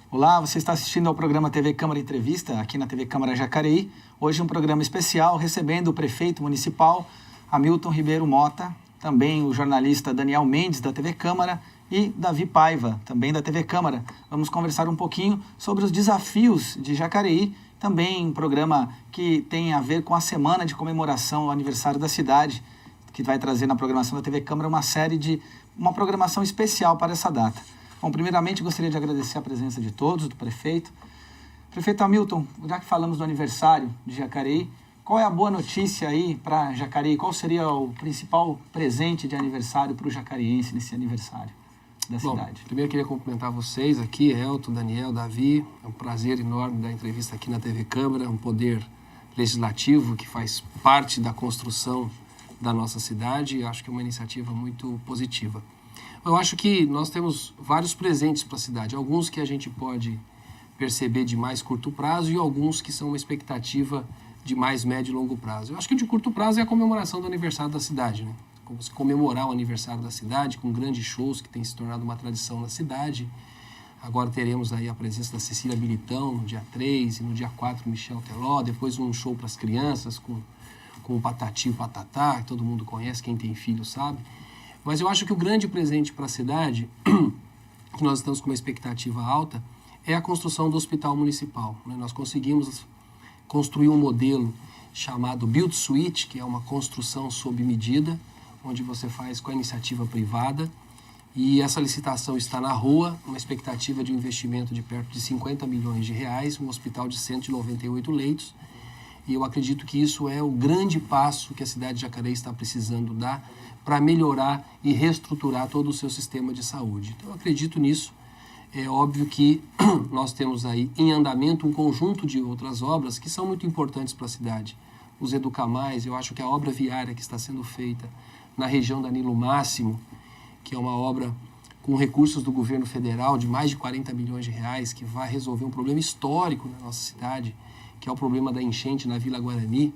Olá, você está assistindo ao programa TV Câmara Entrevista, aqui na TV Câmara Jacareí. Hoje um programa especial recebendo o prefeito municipal, Hamilton Ribeiro Mota, também o jornalista Daniel Mendes, da TV Câmara, e Davi Paiva, também da TV Câmara. Vamos conversar um pouquinho sobre os desafios de Jacareí, também um programa que tem a ver com a semana de comemoração ao aniversário da cidade, que vai trazer na programação da TV Câmara uma programação especial para essa data. Bom, primeiramente gostaria de agradecer a presença de todos, do prefeito. Prefeito Hamilton, já que falamos do aniversário de Jacareí, qual é a boa notícia aí para Jacareí? Qual seria o principal presente de aniversário para o jacareense nesse aniversário da cidade? Primeiro queria cumprimentar vocês aqui, Elton, Daniel, Davi. É um prazer enorme dar entrevista aqui na TV Câmara, um poder legislativo que faz parte da construção da nossa cidade. Acho que é uma iniciativa muito positiva. Eu acho que nós temos vários presentes para a cidade, alguns que a gente pode perceber de mais curto prazo e alguns que são uma expectativa de mais médio e longo prazo. Eu acho que o de curto prazo é a comemoração do aniversário da cidade, né? Como se comemorar o aniversário da cidade com grandes shows que tem se tornado uma tradição na cidade. Agora teremos aí a presença da Cecília Militão no dia 3 e no dia 4 Michel Teló, depois um show para as crianças com o Patati e o Patatá, que todo mundo conhece, quem tem filho sabe. Mas eu acho que o grande presente para a cidade, que nós estamos com uma expectativa alta, é a construção do hospital municipal. Nós conseguimos construir um modelo chamado Build Suite, que é uma construção sob medida, onde você faz com a iniciativa privada, e essa licitação está na rua, uma expectativa de um investimento de perto de 50 milhões de reais, um hospital de 198 leitos, e eu acredito que isso é o grande passo que a cidade de Jacareí está precisando dar para melhorar e reestruturar todo o seu sistema de saúde. Então, eu acredito nisso. É óbvio que nós temos aí em andamento um conjunto de outras obras que são muito importantes para a cidade. Os Educamais, eu acho que a obra viária que está sendo feita na região da Nilo Máximo, que é uma obra com recursos do governo federal de mais de 40 milhões de reais, que vai resolver um problema histórico na nossa cidade, que é o problema da enchente na Vila Guarani,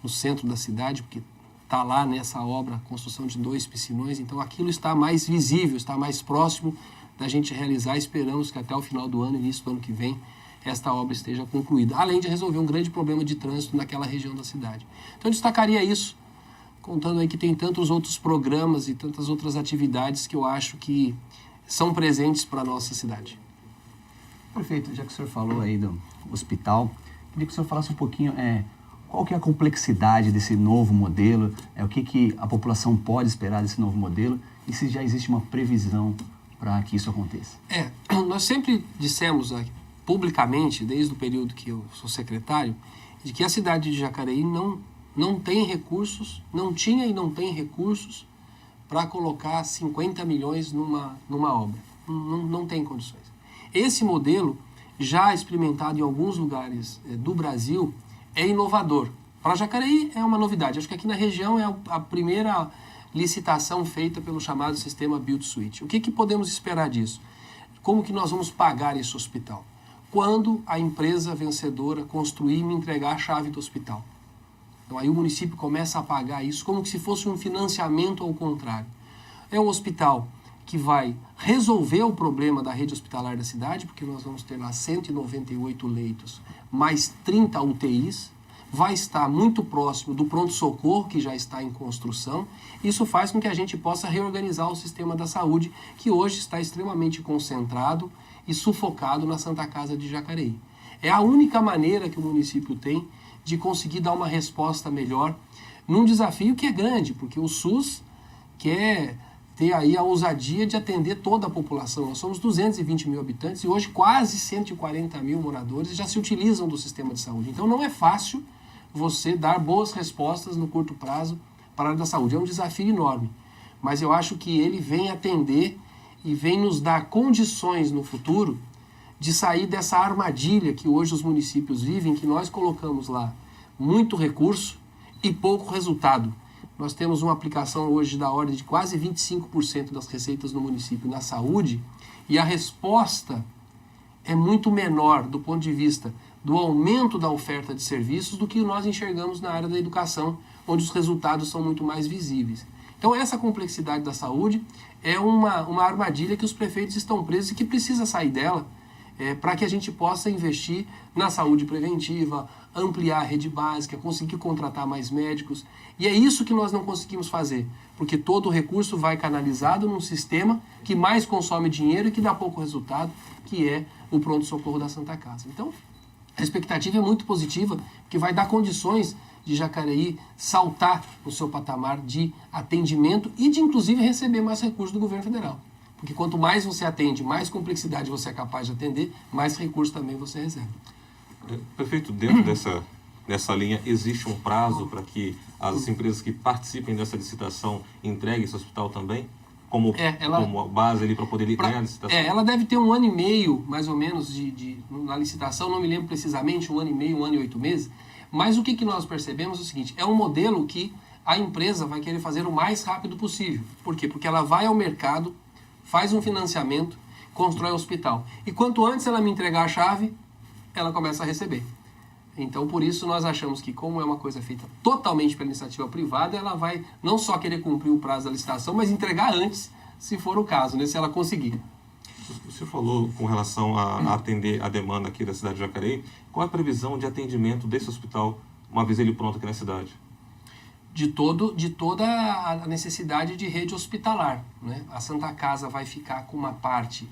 no centro da cidade, porque está lá nessa obra a construção de 2 piscinões, então aquilo está mais visível, está mais próximo da gente realizar. Esperamos que até o final do ano, início do ano que vem, esta obra esteja concluída, além de resolver um grande problema de trânsito naquela região da cidade. Então eu destacaria isso, contando aí que tem tantos outros programas e tantas outras atividades que eu acho que são presentes para a nossa cidade. Prefeito, já que o senhor falou aí do hospital, queria que o senhor falasse um pouquinho qual que é a complexidade desse novo modelo, o que a população pode esperar desse novo modelo e se já existe uma previsão para que isso aconteça. Nós sempre dissemos publicamente, desde o período que eu sou secretário, de que a cidade de Jacareí não tem recursos, não tinha e não tem recursos para colocar 50 milhões numa obra. Não tem condições. Esse modelo, já experimentado em alguns lugares do Brasil, é inovador. Para Jacareí é uma novidade. Acho que aqui na região é a primeira licitação feita pelo chamado sistema Build Suite. O que podemos esperar disso? Como que nós vamos pagar esse hospital? Quando a empresa vencedora construir e me entregar a chave do hospital. Então aí o município começa a pagar isso como se fosse um financiamento ao contrário. É um hospital que vai resolver o problema da rede hospitalar da cidade, porque nós vamos ter lá 198 leitos, mais 30 UTIs, vai estar muito próximo do pronto-socorro, que já está em construção. Isso faz com que a gente possa reorganizar o sistema da saúde, que hoje está extremamente concentrado e sufocado na Santa Casa de Jacareí. É a única maneira que o município tem de conseguir dar uma resposta melhor num desafio que é grande, porque o SUS quer ter aí a ousadia de atender toda a população. Nós somos 220 mil habitantes e hoje quase 140 mil moradores já se utilizam do sistema de saúde. Então não é fácil você dar boas respostas no curto prazo para a área da saúde. É um desafio enorme, mas eu acho que ele vem atender e vem nos dar condições no futuro de sair dessa armadilha que hoje os municípios vivem, que nós colocamos lá muito recurso e pouco resultado. Nós temos uma aplicação hoje da ordem de quase 25% das receitas no município na saúde e a resposta é muito menor do ponto de vista do aumento da oferta de serviços do que nós enxergamos na área da educação, onde os resultados são muito mais visíveis. Então essa complexidade da saúde é uma armadilha que os prefeitos estão presos e que precisa sair dela para que a gente possa investir na saúde preventiva, ampliar a rede básica, conseguir contratar mais médicos. E é isso que nós não conseguimos fazer, porque todo o recurso vai canalizado num sistema que mais consome dinheiro e que dá pouco resultado, que é o pronto-socorro da Santa Casa. Então, a expectativa é muito positiva, que vai dar condições de Jacareí saltar no seu patamar de atendimento e de, inclusive, receber mais recursos do governo federal. Porque quanto mais você atende, mais complexidade você é capaz de atender, mais recursos também você recebe. Prefeito, dentro dessa linha, existe um prazo para que as empresas que participem dessa licitação entreguem esse hospital também? Como base ali para poder ganhar a licitação? Ela deve ter 1 ano e meio, mais ou menos, na licitação, não me lembro precisamente, 1 ano e meio, 1 ano e 8 meses. Mas o que nós percebemos é o seguinte, é um modelo que a empresa vai querer fazer o mais rápido possível. Por quê? Porque ela vai ao mercado, faz um financiamento, constrói o hospital. E quanto antes ela me entregar a chave, ela começa a receber. Então, por isso, nós achamos que, como é uma coisa feita totalmente pela iniciativa privada, ela vai não só querer cumprir o prazo da licitação, mas entregar antes, se for o caso, né, se ela conseguir. Você falou com relação a atender a demanda aqui da cidade de Jacareí. Qual é a previsão de atendimento desse hospital, uma vez ele pronto aqui na cidade? De toda a necessidade de rede hospitalar, né? A Santa Casa vai ficar com uma parte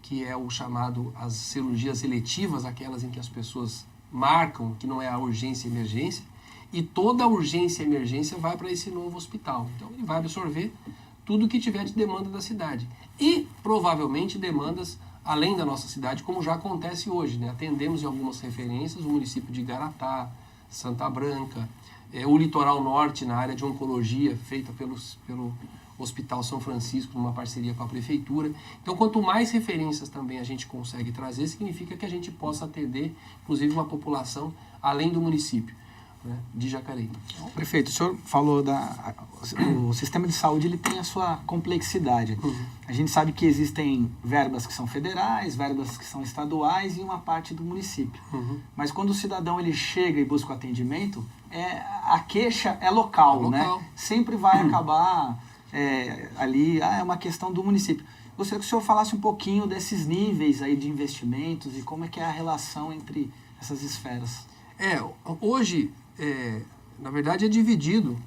que é o chamado as cirurgias eletivas, aquelas em que as pessoas marcam, que não é a urgência e emergência, e toda a urgência e emergência vai para esse novo hospital. Então ele vai absorver tudo que tiver de demanda da cidade. E provavelmente demandas além da nossa cidade, como já acontece hoje, né? Atendemos em algumas referências o município de Igaratá, Santa Branca, o litoral norte na área de oncologia, feita pelo Hospital São Francisco, numa parceria com a prefeitura. Então, quanto mais referências também a gente consegue trazer, significa que a gente possa atender, inclusive, uma população além do município, né, de Jacareí. Prefeito, o senhor falou o sistema de saúde ele tem a sua complexidade. A gente sabe que existem verbas que são federais, verbas que são estaduais e uma parte do município. Mas quando o cidadão ele chega e busca o atendimento, a queixa é local, né? Sempre vai acabar ali, é uma questão do município. Gostaria que o senhor falasse um pouquinho desses níveis aí de investimentos e como é que é a relação entre essas esferas. Hoje, na verdade, é dividido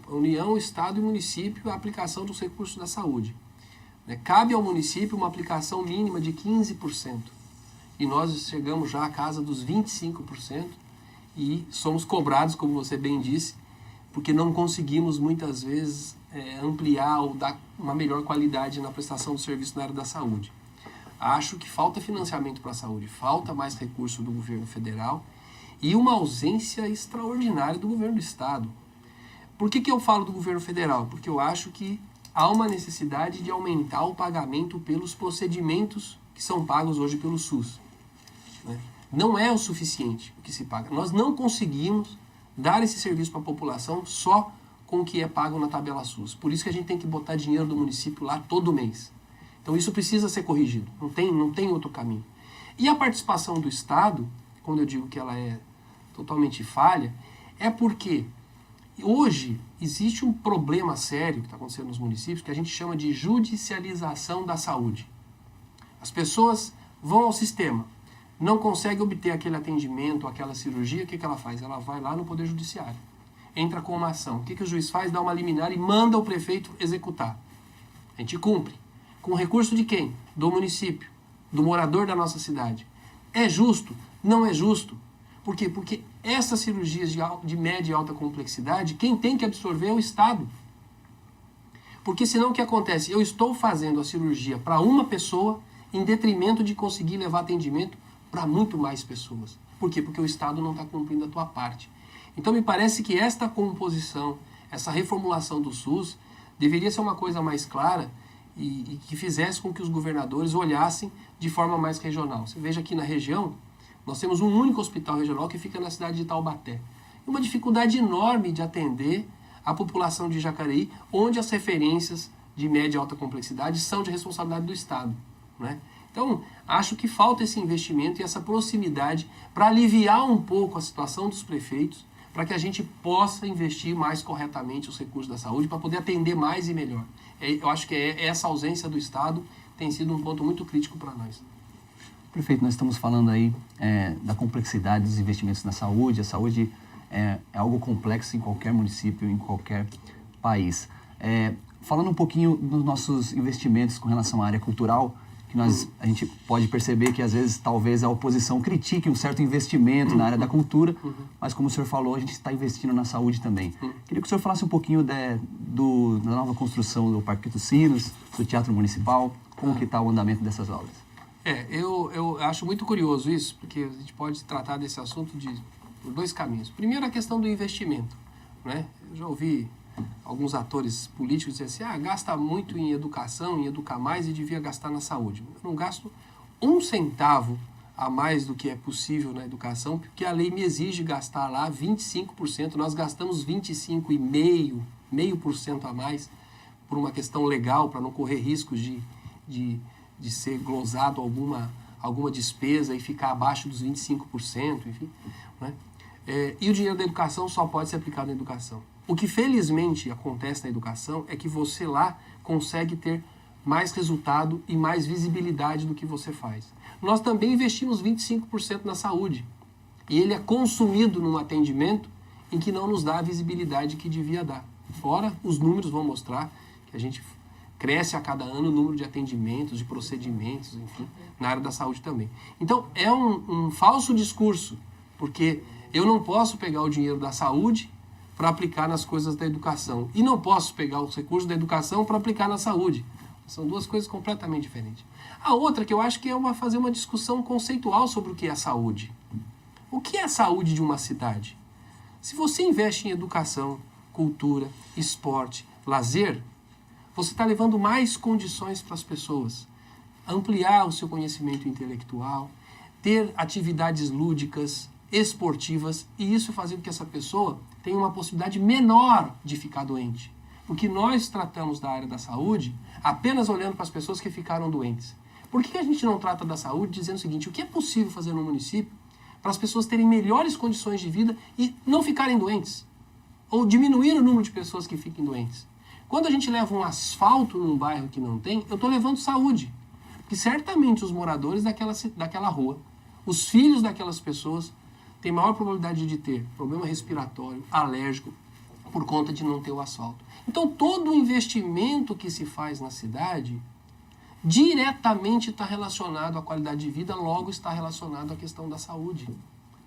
União, Estado e município a aplicação dos recursos da saúde. Cabe ao município uma aplicação mínima de 15%. E nós chegamos já à casa dos 25% e somos cobrados, como você bem disse, porque não conseguimos muitas vezes ampliar ou dar uma melhor qualidade na prestação do serviço na área da saúde. Acho que falta financiamento para a saúde, falta mais recurso do governo federal e uma ausência extraordinária do governo do Estado. Por que eu falo do governo federal? Porque eu acho que há uma necessidade de aumentar o pagamento pelos procedimentos que são pagos hoje pelo SUS. Não é o suficiente o que se paga. Nós não conseguimos dar esse serviço para a população só com o que é pago na tabela SUS. Por isso que a gente tem que botar dinheiro do município lá todo mês. Então isso precisa ser corrigido, não tem outro caminho. E a participação do Estado, quando eu digo que ela é totalmente falha, é porque hoje existe um problema sério que está acontecendo nos municípios que a gente chama de judicialização da saúde. As pessoas vão ao sistema, não conseguem obter aquele atendimento, aquela cirurgia, o que ela faz? Ela vai lá no Poder Judiciário, entra com uma ação. O que o juiz faz? Dá uma liminar e manda o prefeito executar. A gente cumpre. Com recurso de quem? Do município, do morador da nossa cidade. É justo? Não é justo. Por quê? Porque essas cirurgias de média e alta complexidade, quem tem que absorver é o Estado. Porque senão o que acontece? Eu estou fazendo a cirurgia para uma pessoa em detrimento de conseguir levar atendimento para muito mais pessoas. Por quê? Porque o Estado não está cumprindo a tua parte. Então me parece que esta composição, essa reformulação do SUS, deveria ser uma coisa mais clara e que fizesse com que os governadores olhassem de forma mais regional. Você veja aqui na região, nós temos um único hospital regional que fica na cidade de Taubaté. Uma dificuldade enorme de atender a população de Jacareí, onde as referências de média e alta complexidade são de responsabilidade do Estado, né? Então, acho que falta esse investimento e essa proximidade para aliviar um pouco a situação dos prefeitos, para que a gente possa investir mais corretamente os recursos da saúde, para poder atender mais e melhor. Eu acho que essa ausência do Estado tem sido um ponto muito crítico para nós. Perfeito, nós estamos falando aí da complexidade dos investimentos na saúde. A saúde é algo complexo em qualquer município, em qualquer país. Falando um pouquinho dos nossos investimentos com relação à área cultural, que a gente pode perceber que às vezes talvez a oposição critique um certo investimento na área da cultura, mas como o senhor falou, a gente está investindo na saúde também. Queria que o senhor falasse um pouquinho da nova construção do Parque dos Sinos, do Teatro Municipal, como que está o andamento dessas obras. Eu acho muito curioso isso, porque a gente pode tratar desse assunto por dois caminhos. Primeiro, a questão do investimento, né? Eu já ouvi alguns atores políticos dizer assim, gasta muito em educação, em educar mais e devia gastar na saúde. Eu não gasto um centavo a mais do que é possível na educação, porque a lei me exige gastar lá 25%, nós gastamos 25,5%, 0,5% a mais, por uma questão legal, para não correr riscos de ser glosado alguma despesa e ficar abaixo dos 25%, enfim, né? E o dinheiro da educação só pode ser aplicado na educação. O que felizmente acontece na educação é que você lá consegue ter mais resultado e mais visibilidade do que você faz. Nós também investimos 25% na saúde e ele é consumido num atendimento em que não nos dá a visibilidade que devia dar. Fora, os números vão mostrar que a gente cresce a cada ano o número de atendimentos, de procedimentos, enfim, na área da saúde também. Então, é um falso discurso, porque eu não posso pegar o dinheiro da saúde para aplicar nas coisas da educação. E não posso pegar os recursos da educação para aplicar na saúde. São duas coisas completamente diferentes. A outra que eu acho que é fazer uma discussão conceitual sobre o que é saúde. O que é a saúde de uma cidade? Se você investe em educação, cultura, esporte, lazer, você está levando mais condições para as pessoas. Ampliar o seu conhecimento intelectual, ter atividades lúdicas, esportivas, e isso fazer com que essa pessoa tenha uma possibilidade menor de ficar doente. Porque nós tratamos da área da saúde apenas olhando para as pessoas que ficaram doentes. Por que a gente não trata da saúde dizendo o seguinte, o que é possível fazer no município para as pessoas terem melhores condições de vida e não ficarem doentes? Ou diminuir o número de pessoas que fiquem doentes? Quando a gente leva um asfalto num bairro que não tem, eu estou levando saúde. Porque certamente os moradores daquela rua, os filhos daquelas pessoas, têm maior probabilidade de ter problema respiratório, alérgico, por conta de não ter o asfalto. Então, todo o investimento que se faz na cidade diretamente está relacionado à qualidade de vida, logo está relacionado à questão da saúde,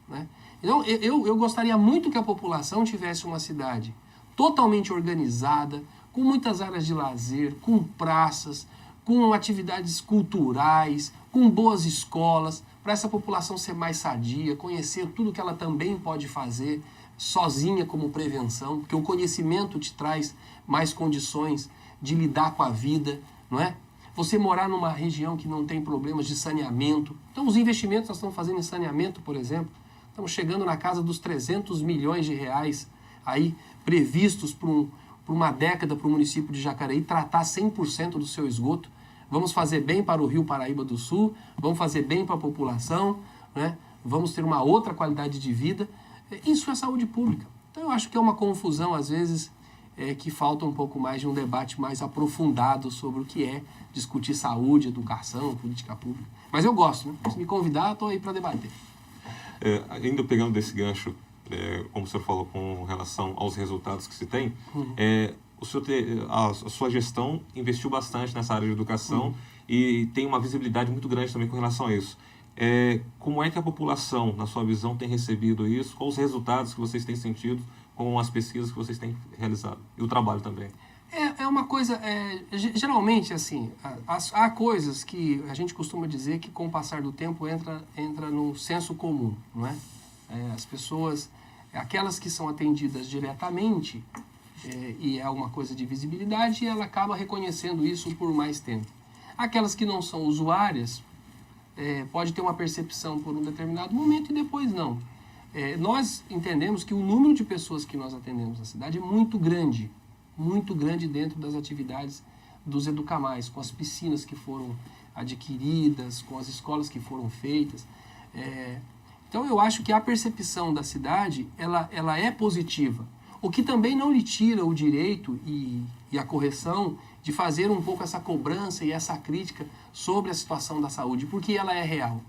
né? Então, eu gostaria muito que a população tivesse uma cidade totalmente organizada, com muitas áreas de lazer, com praças, com atividades culturais, com boas escolas, para essa população ser mais sadia, conhecer tudo que ela também pode fazer sozinha como prevenção, porque o conhecimento te traz mais condições de lidar com a vida, não é? Você morar numa região que não tem problemas de saneamento. Então, os investimentos que nós estamos fazendo em saneamento, por exemplo, estamos chegando na casa dos 300 milhões de reais aí previstos por uma década para o município de Jacareí tratar 100% do seu esgoto. Vamos fazer bem para o Rio Paraíba do Sul, vamos fazer bem para a população, né? Vamos ter uma outra qualidade de vida. Isso é saúde pública. Então, eu acho que é uma confusão, às vezes, que falta um pouco mais de um debate mais aprofundado sobre o que é discutir saúde, educação, política pública. Mas eu gosto, né? Se me convidar, estou aí para debater. Ainda pegando desse gancho, como o senhor falou, com relação aos resultados que se tem, o senhor a sua gestão investiu bastante nessa área de educação e tem uma visibilidade muito grande também com relação a isso. Como é que a população, na sua visão, tem recebido isso? Quais os resultados que vocês têm sentido com as pesquisas que vocês têm realizado? E o trabalho também. É uma coisa, geralmente, assim, há coisas que a gente costuma dizer que com o passar do tempo entra no senso comum, não é? As pessoas, aquelas que são atendidas diretamente, e é uma coisa de visibilidade, ela acaba reconhecendo isso por mais tempo. Aquelas que não são usuárias, pode ter uma percepção por um determinado momento e depois não. Nós entendemos que o número de pessoas que nós atendemos na cidade é muito grande dentro das atividades dos Educamais, com as piscinas que foram adquiridas, com as escolas que foram feitas. Então, eu acho que a percepção da cidade, ela é positiva, o que também não lhe tira o direito e a correção de fazer um pouco essa cobrança e essa crítica sobre a situação da saúde, porque ela é real.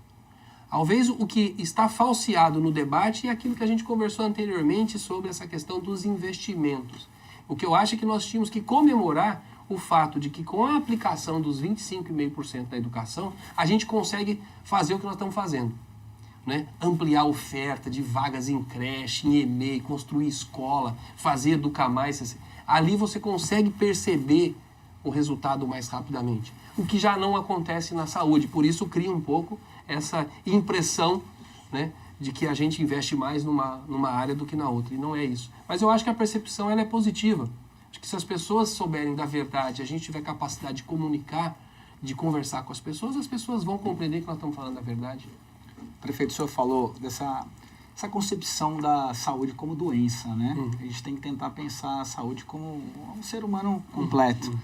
Talvez o que está falseado no debate é aquilo que a gente conversou anteriormente sobre essa questão dos investimentos. O que eu acho é que nós tínhamos que comemorar o fato de que com a aplicação dos 25,5% da educação, a gente consegue fazer o que nós estamos fazendo. Né? Ampliar a oferta de vagas em creche, em EMEI, construir escola, fazer Educar Mais. Ali você consegue perceber o resultado mais rapidamente. O que já não acontece na saúde. Por isso cria um pouco essa impressão, né, de que a gente investe mais numa área do que na outra. E não é isso. Mas eu acho que a percepção ela é positiva. Acho que se as pessoas souberem da verdade, a gente tiver capacidade de comunicar, de conversar com as pessoas vão compreender que nós estamos falando da verdade. Prefeito, o senhor falou essa concepção da saúde como doença, né? A gente tem que tentar pensar a saúde como um ser humano completo.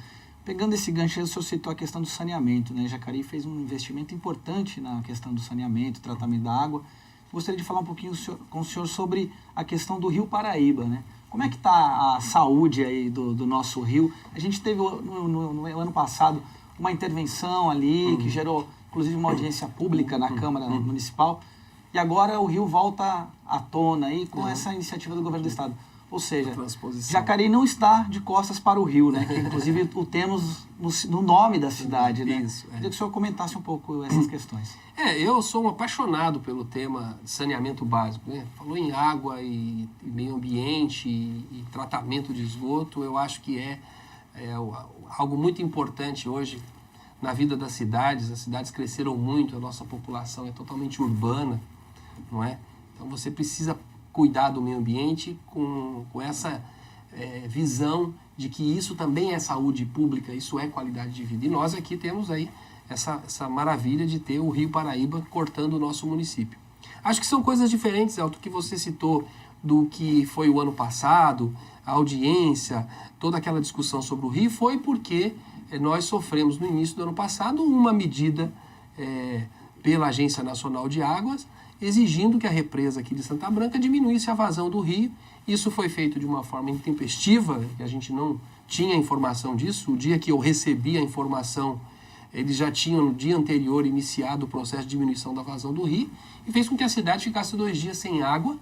Pegando esse gancho, o senhor citou a questão do saneamento, né? Jacareí fez um investimento importante na questão do saneamento, tratamento da água. Gostaria de falar um pouquinho com o senhor sobre a questão do Rio Paraíba, né? Como é que está a saúde aí do nosso rio? A gente teve no ano passado uma intervenção ali que gerou, inclusive, uma audiência pública na Câmara Municipal. E agora o rio volta à tona aí com essa iniciativa do governo do estado. Ou seja, Jacareí não está de costas para o rio, né? Que inclusive o temos no nome da cidade, né? Isso, Queria que o senhor comentasse um pouco essas questões. Eu sou um apaixonado pelo tema de saneamento básico, né? Falou em água e meio ambiente e tratamento de esgoto, eu acho que é algo muito importante hoje na vida das cidades. As cidades cresceram muito, a nossa população é totalmente urbana, não é? Então você precisa cuidar do meio ambiente com essa visão de que isso também é saúde pública, isso é qualidade de vida. E nós aqui temos aí essa maravilha de ter o Rio Paraíba cortando o nosso município. Acho que são coisas diferentes, Elton, que você citou do que foi o ano passado, a audiência, toda aquela discussão sobre o Rio, foi porque nós sofremos no início do ano passado uma medida pela Agência Nacional de Águas, exigindo que a represa aqui de Santa Branca diminuísse a vazão do rio. Isso foi feito de uma forma intempestiva, que a gente não tinha informação disso. O dia que eu recebi a informação, eles já tinham, no dia anterior, iniciado o processo de diminuição da vazão do rio, e fez com que a cidade ficasse 2 dias sem água.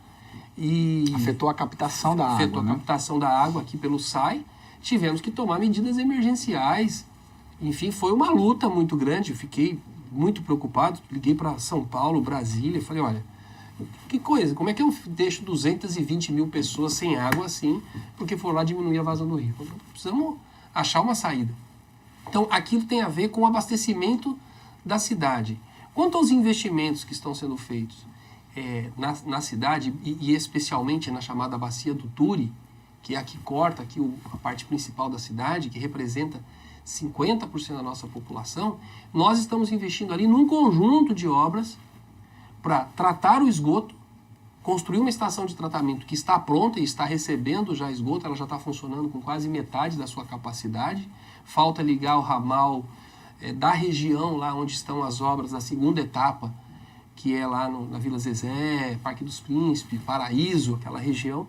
E afetou a captação da água, afetou a captação da água aqui pelo SAI. Tivemos que tomar medidas emergenciais. Enfim, foi uma luta muito grande. Eu fiquei muito preocupado, liguei para São Paulo, Brasília, falei, olha, que coisa, como é que eu deixo 220 mil pessoas sem água assim, porque for lá diminuir a vazão do rio? Precisamos achar uma saída. Então, aquilo tem a ver com o abastecimento da cidade. Quanto aos investimentos que estão sendo feitos na cidade, e especialmente na chamada Bacia do Turi, que é a que corta aqui a parte principal da cidade, que representa 50% da nossa população, nós estamos investindo ali num conjunto de obras para tratar o esgoto, construir uma estação de tratamento que está pronta e está recebendo já esgoto, ela já está funcionando com quase metade da sua capacidade. Falta ligar o ramal da região, lá onde estão as obras da segunda etapa, que é lá na Vila Zezé, Parque dos Príncipes, Paraíso, aquela região,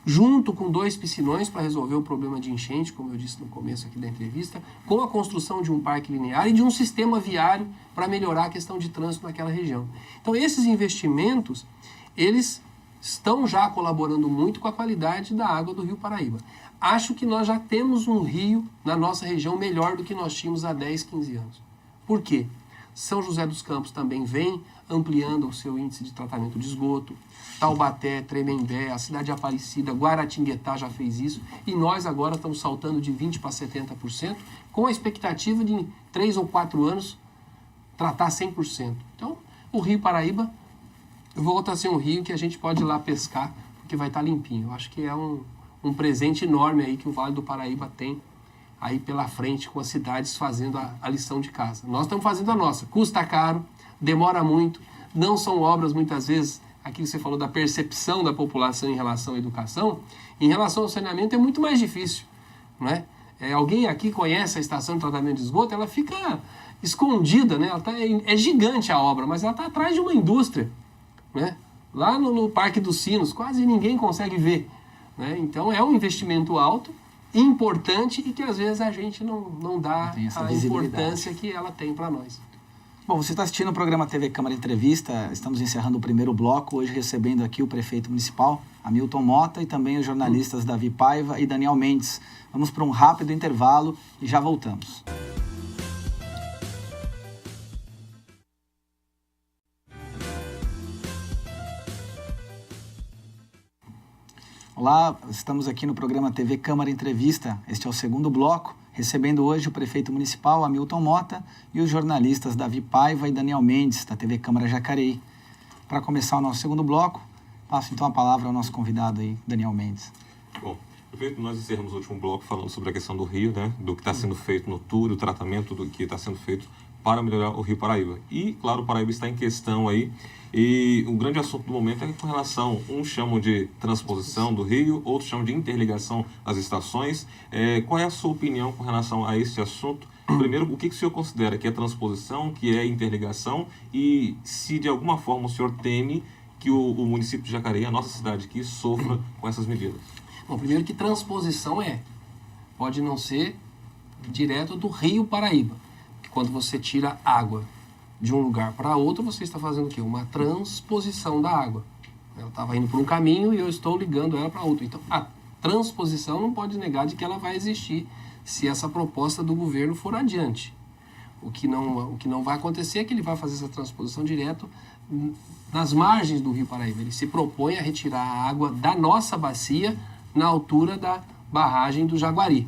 junto com 2 piscinões para resolver o problema de enchente, como eu disse no começo aqui da entrevista, com a construção de um parque linear e de um sistema viário para melhorar a questão de trânsito naquela região. Então, esses investimentos, eles estão já colaborando muito com a qualidade da água do Rio Paraíba. Acho que nós já temos um rio na nossa região melhor do que nós tínhamos há 10, 15 anos. Por quê? São José dos Campos também vem ampliando o seu índice de tratamento de esgoto. Taubaté, Tremembé, a cidade de Aparecida, Guaratinguetá já fez isso. E nós agora estamos saltando de 20% para 70%, com a expectativa de em 3 ou 4 anos tratar 100%. Então, o Rio Paraíba volta a ser um rio que a gente pode ir lá pescar, porque vai estar limpinho. Eu acho que é um presente enorme aí que o Vale do Paraíba tem aí pela frente, com as cidades fazendo a lição de casa. Nós estamos fazendo a nossa. Custa caro, demora muito, não são obras muitas vezes, aquilo que você falou da percepção da população em relação à educação, em relação ao saneamento é muito mais difícil, não é? Alguém aqui conhece a estação de tratamento de esgoto, ela fica escondida, né? É gigante a obra, mas ela está atrás de uma indústria, né? Lá no Parque dos Sinos, quase ninguém consegue ver, né? Então é um investimento alto, importante, e que às vezes a gente não dá a importância que ela tem para nós. Bom, você está assistindo o programa TV Câmara Entrevista, estamos encerrando o primeiro bloco, hoje recebendo aqui o prefeito municipal, Hamilton Mota, e também os jornalistas Davi Paiva e Daniel Mendes. Vamos para um rápido intervalo e já voltamos. Olá, estamos aqui no programa TV Câmara Entrevista. Este é o segundo bloco, recebendo hoje o prefeito municipal, Hamilton Mota, e os jornalistas Davi Paiva e Daniel Mendes, da TV Câmara Jacareí. Para começar o nosso segundo bloco, passo então a palavra ao nosso convidado aí, Daniel Mendes. Bom, prefeito, nós encerramos o último bloco falando sobre a questão do rio, né, do que está sendo feito no TUR, o tratamento do que está sendo feito para melhorar o Rio Paraíba. E, claro, o Paraíba está em questão aí, e o grande assunto do momento é com relação, uns chamam de transposição do rio, outros chamam de interligação das estações. Qual é a sua opinião com relação a esse assunto? Primeiro, o que o senhor considera que é transposição, que é interligação, e se de alguma forma o senhor teme que o município de Jacareí, a nossa cidade aqui, sofra com essas medidas? Bom, primeiro que transposição pode não ser direto do Rio Paraíba. Quando você tira água de um lugar para outro, você está fazendo o quê? Uma transposição da água. Ela estava indo por um caminho e eu estou ligando ela para outro. Então, a transposição não pode negar de que ela vai existir se essa proposta do governo for adiante. O que não vai acontecer é que ele vai fazer essa transposição direto nas margens do Rio Paraíba. Ele se propõe a retirar a água da nossa bacia na altura da barragem do Jaguari,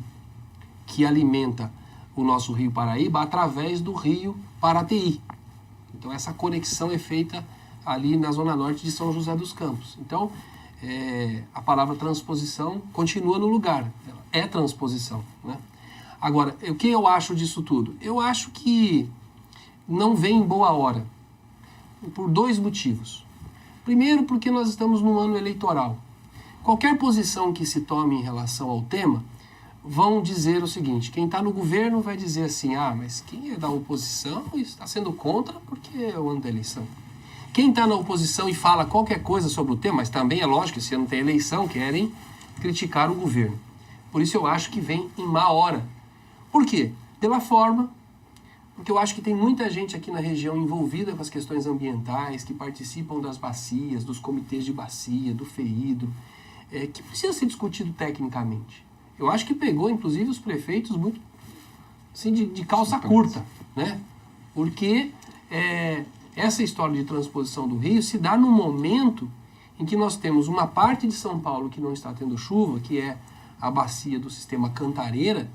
que alimenta o nosso Rio Paraíba através do rio Paraty. Então essa conexão é feita ali na zona norte de São José dos Campos. Então a palavra transposição continua no lugar, é transposição, né? Agora, o que eu acho disso tudo? Eu acho que não vem em boa hora, por dois motivos. Primeiro, porque nós estamos num ano eleitoral. Qualquer posição que se tome em relação ao tema vão dizer o seguinte: quem está no governo vai dizer assim, mas quem é da oposição está sendo contra porque é o ano da eleição. Quem está na oposição e fala qualquer coisa sobre o tema, mas também é lógico que esse ano tem eleição, querem criticar o governo. Por isso eu acho que vem em má hora. Por quê? Pela forma, porque eu acho que tem muita gente aqui na região envolvida com as questões ambientais, que participam das bacias, dos comitês de bacia, do FEIDRO, que precisa ser discutido tecnicamente. Eu acho que pegou, inclusive, os prefeitos muito assim, de calça curta, né? Porque essa história de transposição do rio se dá num momento em que nós temos uma parte de São Paulo que não está tendo chuva, que é a bacia do sistema Cantareira,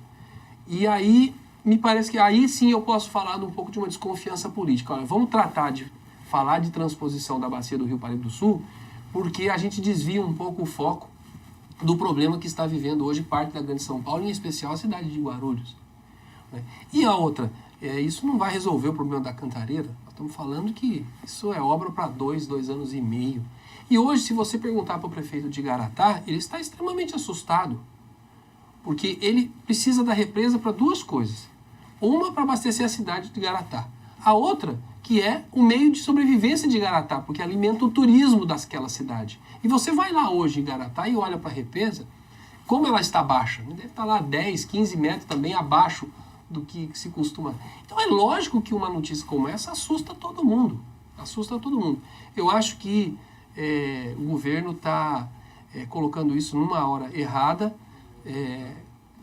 e aí me parece que aí sim eu posso falar um pouco de uma desconfiança política. Olha, vamos tratar de falar de transposição da bacia do Rio Paraíba do Sul, porque a gente desvia um pouco o foco do problema que está vivendo hoje parte da Grande São Paulo, em especial a cidade de Guarulhos. E a outra, isso não vai resolver o problema da Cantareira. Nós estamos falando que isso é obra para 2 anos e meio. E hoje, se você perguntar para o prefeito de Igaratá, ele está extremamente assustado, porque ele precisa da represa para duas coisas. Uma para abastecer a cidade de Igaratá. A outra, que é o meio de sobrevivência de Igaratá, porque alimenta o turismo daquela cidade. E você vai lá hoje em Igaratá e olha para a represa, como ela está baixa. Deve estar lá 10, 15 metros também abaixo do que se costuma. Então é lógico que uma notícia como essa assusta todo mundo. Assusta todo mundo. Eu acho que o governo está colocando isso numa hora errada.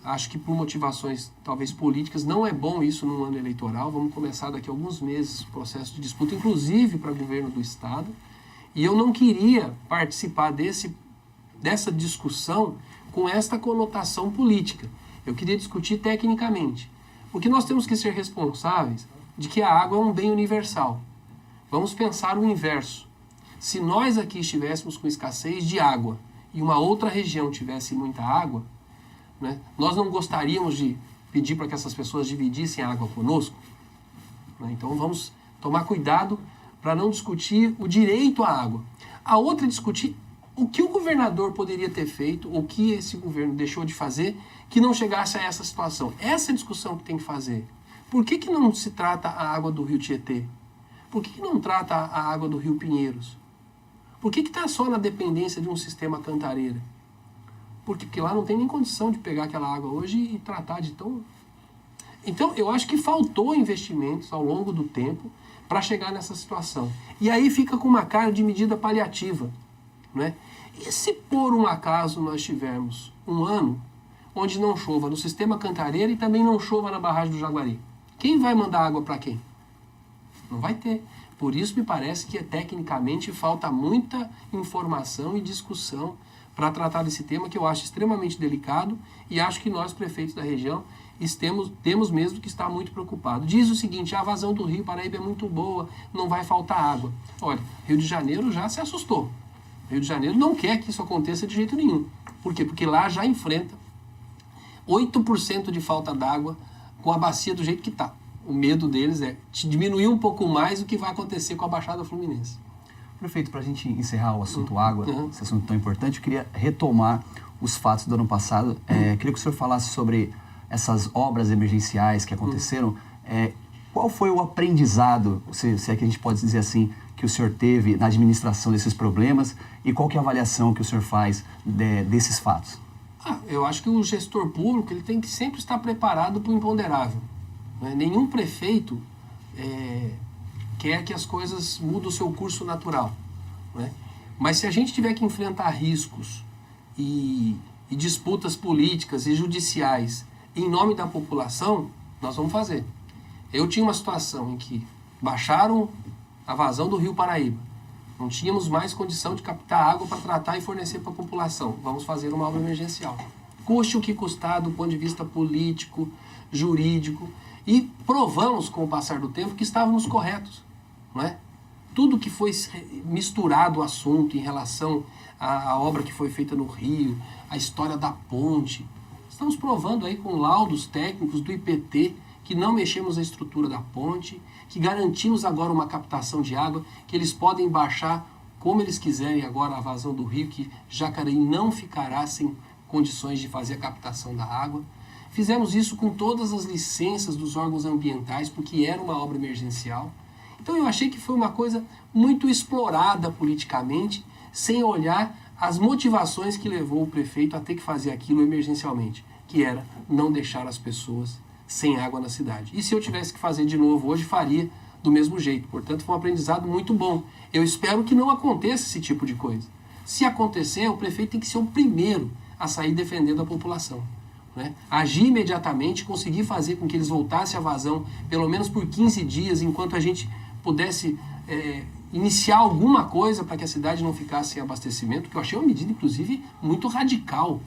Acho que por motivações talvez políticas não é bom isso num ano eleitoral. Vamos começar daqui a alguns meses o processo de disputa, inclusive para governo do estado. E eu não queria participar dessa discussão com esta conotação política. Eu queria discutir tecnicamente. Porque nós temos que ser responsáveis de que a água é um bem universal. Vamos pensar o inverso. Se nós aqui estivéssemos com escassez de água e uma outra região tivesse muita água, né, nós não gostaríamos de pedir para que essas pessoas dividissem a água conosco? Né? Então vamos tomar cuidado para não discutir o direito à água. A outra é discutir o que o governador poderia ter feito, ou o que esse governo deixou de fazer, que não chegasse a essa situação. Essa é a discussão que tem que fazer. Por que não se trata a água do Rio Tietê? Por que não trata a água do Rio Pinheiros? Por que está só na dependência de um sistema Cantareira? Porque lá não tem nem condição de pegar aquela água hoje e tratar de tão... Então, eu acho que faltou investimentos ao longo do tempo para chegar nessa situação. E aí fica com uma cara de medida paliativa, né? E se por um acaso nós tivermos um ano onde não chova no sistema Cantareira e também não chova na barragem do Jaguari? Quem vai mandar água para quem? Não vai ter. Por isso me parece que tecnicamente falta muita informação e discussão para tratar desse tema, que eu acho extremamente delicado, e acho que nós, prefeitos da região, temos mesmo que estar muito preocupados. Diz o seguinte: a vazão do Rio Paraíba é muito boa, não vai faltar água. Olha, Rio de Janeiro já se assustou. Rio de Janeiro não quer que isso aconteça de jeito nenhum. Por quê? Porque lá já enfrenta 8% de falta d'água com a bacia do jeito que está. O medo deles é diminuir um pouco mais o que vai acontecer com a Baixada Fluminense. Prefeito, para a gente encerrar o assunto água, esse assunto tão importante, eu queria retomar os fatos do ano passado. Queria que o senhor falasse sobre essas obras emergenciais que aconteceram. Qual foi o aprendizado, se é que a gente pode dizer assim, que o senhor teve na administração desses problemas, e qual que é a avaliação que o senhor faz desses fatos? Eu acho que o gestor público ele tem que sempre estar preparado para o imponderável. Né? Nenhum prefeito quer que as coisas mudem o seu curso natural. Né? Mas se a gente tiver que enfrentar riscos e disputas políticas e judiciais em nome da população, nós vamos fazer. Eu tinha uma situação em que baixaram a vazão do Rio Paraíba. Não tínhamos mais condição de captar água para tratar e fornecer para a população. Vamos fazer uma obra emergencial. Custe o que custar do ponto de vista político, jurídico. E provamos com o passar do tempo que estávamos corretos. Não é? Tudo que foi misturado o assunto em relação à obra que foi feita no Rio, a história da ponte. Estamos provando aí com laudos técnicos do IPT que não mexemos na estrutura da ponte, que garantimos agora uma captação de água, que eles podem baixar como eles quiserem agora a vazão do rio, que Jacareí não ficará sem condições de fazer a captação da água. Fizemos isso com todas as licenças dos órgãos ambientais, porque era uma obra emergencial. Então eu achei que foi uma coisa muito explorada politicamente, sem olhar as motivações que levou o prefeito a ter que fazer aquilo emergencialmente, que era não deixar as pessoas sem água na cidade. E se eu tivesse que fazer de novo hoje, faria do mesmo jeito. Portanto, foi um aprendizado muito bom. Eu espero que não aconteça esse tipo de coisa. Se acontecer, o prefeito tem que ser o primeiro a sair defendendo a população. Né? Agir imediatamente, conseguir fazer com que eles voltassem à vazão, pelo menos por 15 dias, enquanto a gente pudesse iniciar alguma coisa para que a cidade não ficasse sem abastecimento, que eu achei uma medida, inclusive, muito radical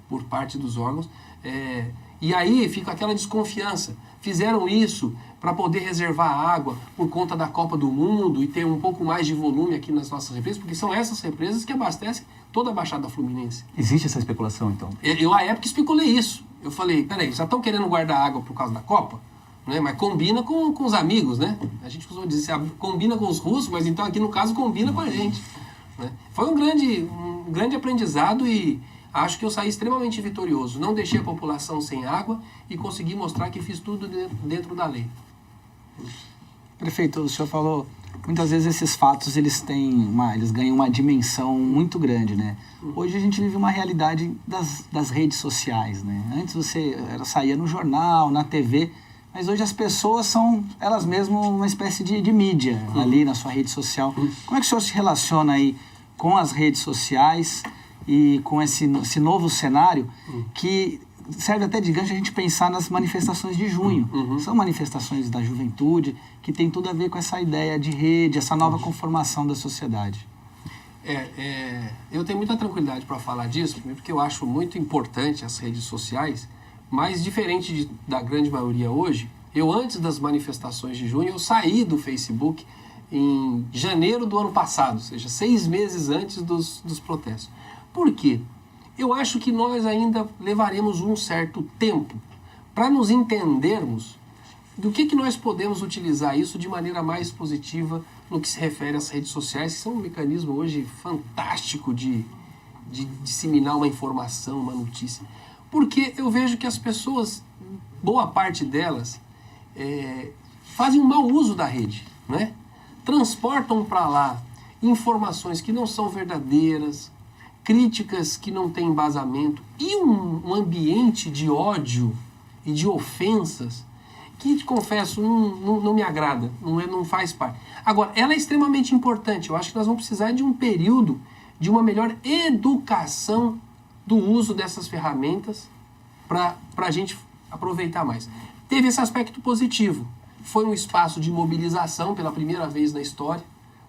por parte dos órgãos. E aí fica aquela desconfiança. Fizeram isso para poder reservar água por conta da Copa do Mundo e ter um pouco mais de volume aqui nas nossas represas, porque são essas represas que abastecem toda a Baixada Fluminense. Existe essa especulação, então? Eu, à época, especulei isso. Eu falei, peraí, já estão querendo guardar água por causa da Copa? Né? Mas combina com os amigos, né? A gente costuma dizer, combina com os russos, mas então aqui no caso combina com a gente. Né? Foi um grande aprendizado e acho que eu saí extremamente vitorioso. Não deixei a população sem água e consegui mostrar que fiz tudo dentro da lei. Prefeito, o senhor falou, muitas vezes esses fatos eles ganham uma dimensão muito grande, né? Hoje a gente vive uma realidade das redes sociais, né? Antes você saía no jornal, na TV, mas hoje as pessoas são elas mesmas uma espécie de mídia ali na sua rede social. Como é que o senhor se relaciona aí com as redes sociais e com esse novo cenário que serve até de gancho a gente pensar nas manifestações de junho. São manifestações da juventude que tem tudo a ver com essa ideia de rede, essa nova conformação da sociedade. Eu tenho muita tranquilidade para falar disso, porque eu acho muito importante as redes sociais, mas diferente da grande maioria hoje, antes das manifestações de junho, eu saí do Facebook em janeiro do ano passado, ou seja, 6 meses antes dos protestos. Por quê? Eu acho que nós ainda levaremos um certo tempo para nos entendermos do que nós podemos utilizar isso de maneira mais positiva no que se refere às redes sociais, que são um mecanismo hoje fantástico de disseminar uma informação, uma notícia. Porque eu vejo que as pessoas, boa parte delas, fazem um mau uso da rede, né? Transportam para lá informações que não são verdadeiras, críticas que não têm embasamento e um ambiente de ódio e de ofensas que, te confesso, não me agrada, não faz parte. Agora, ela é extremamente importante. Eu acho que nós vamos precisar de um período de uma melhor educação do uso dessas ferramentas para a gente aproveitar mais. Teve esse aspecto positivo. Foi um espaço de mobilização pela primeira vez na história,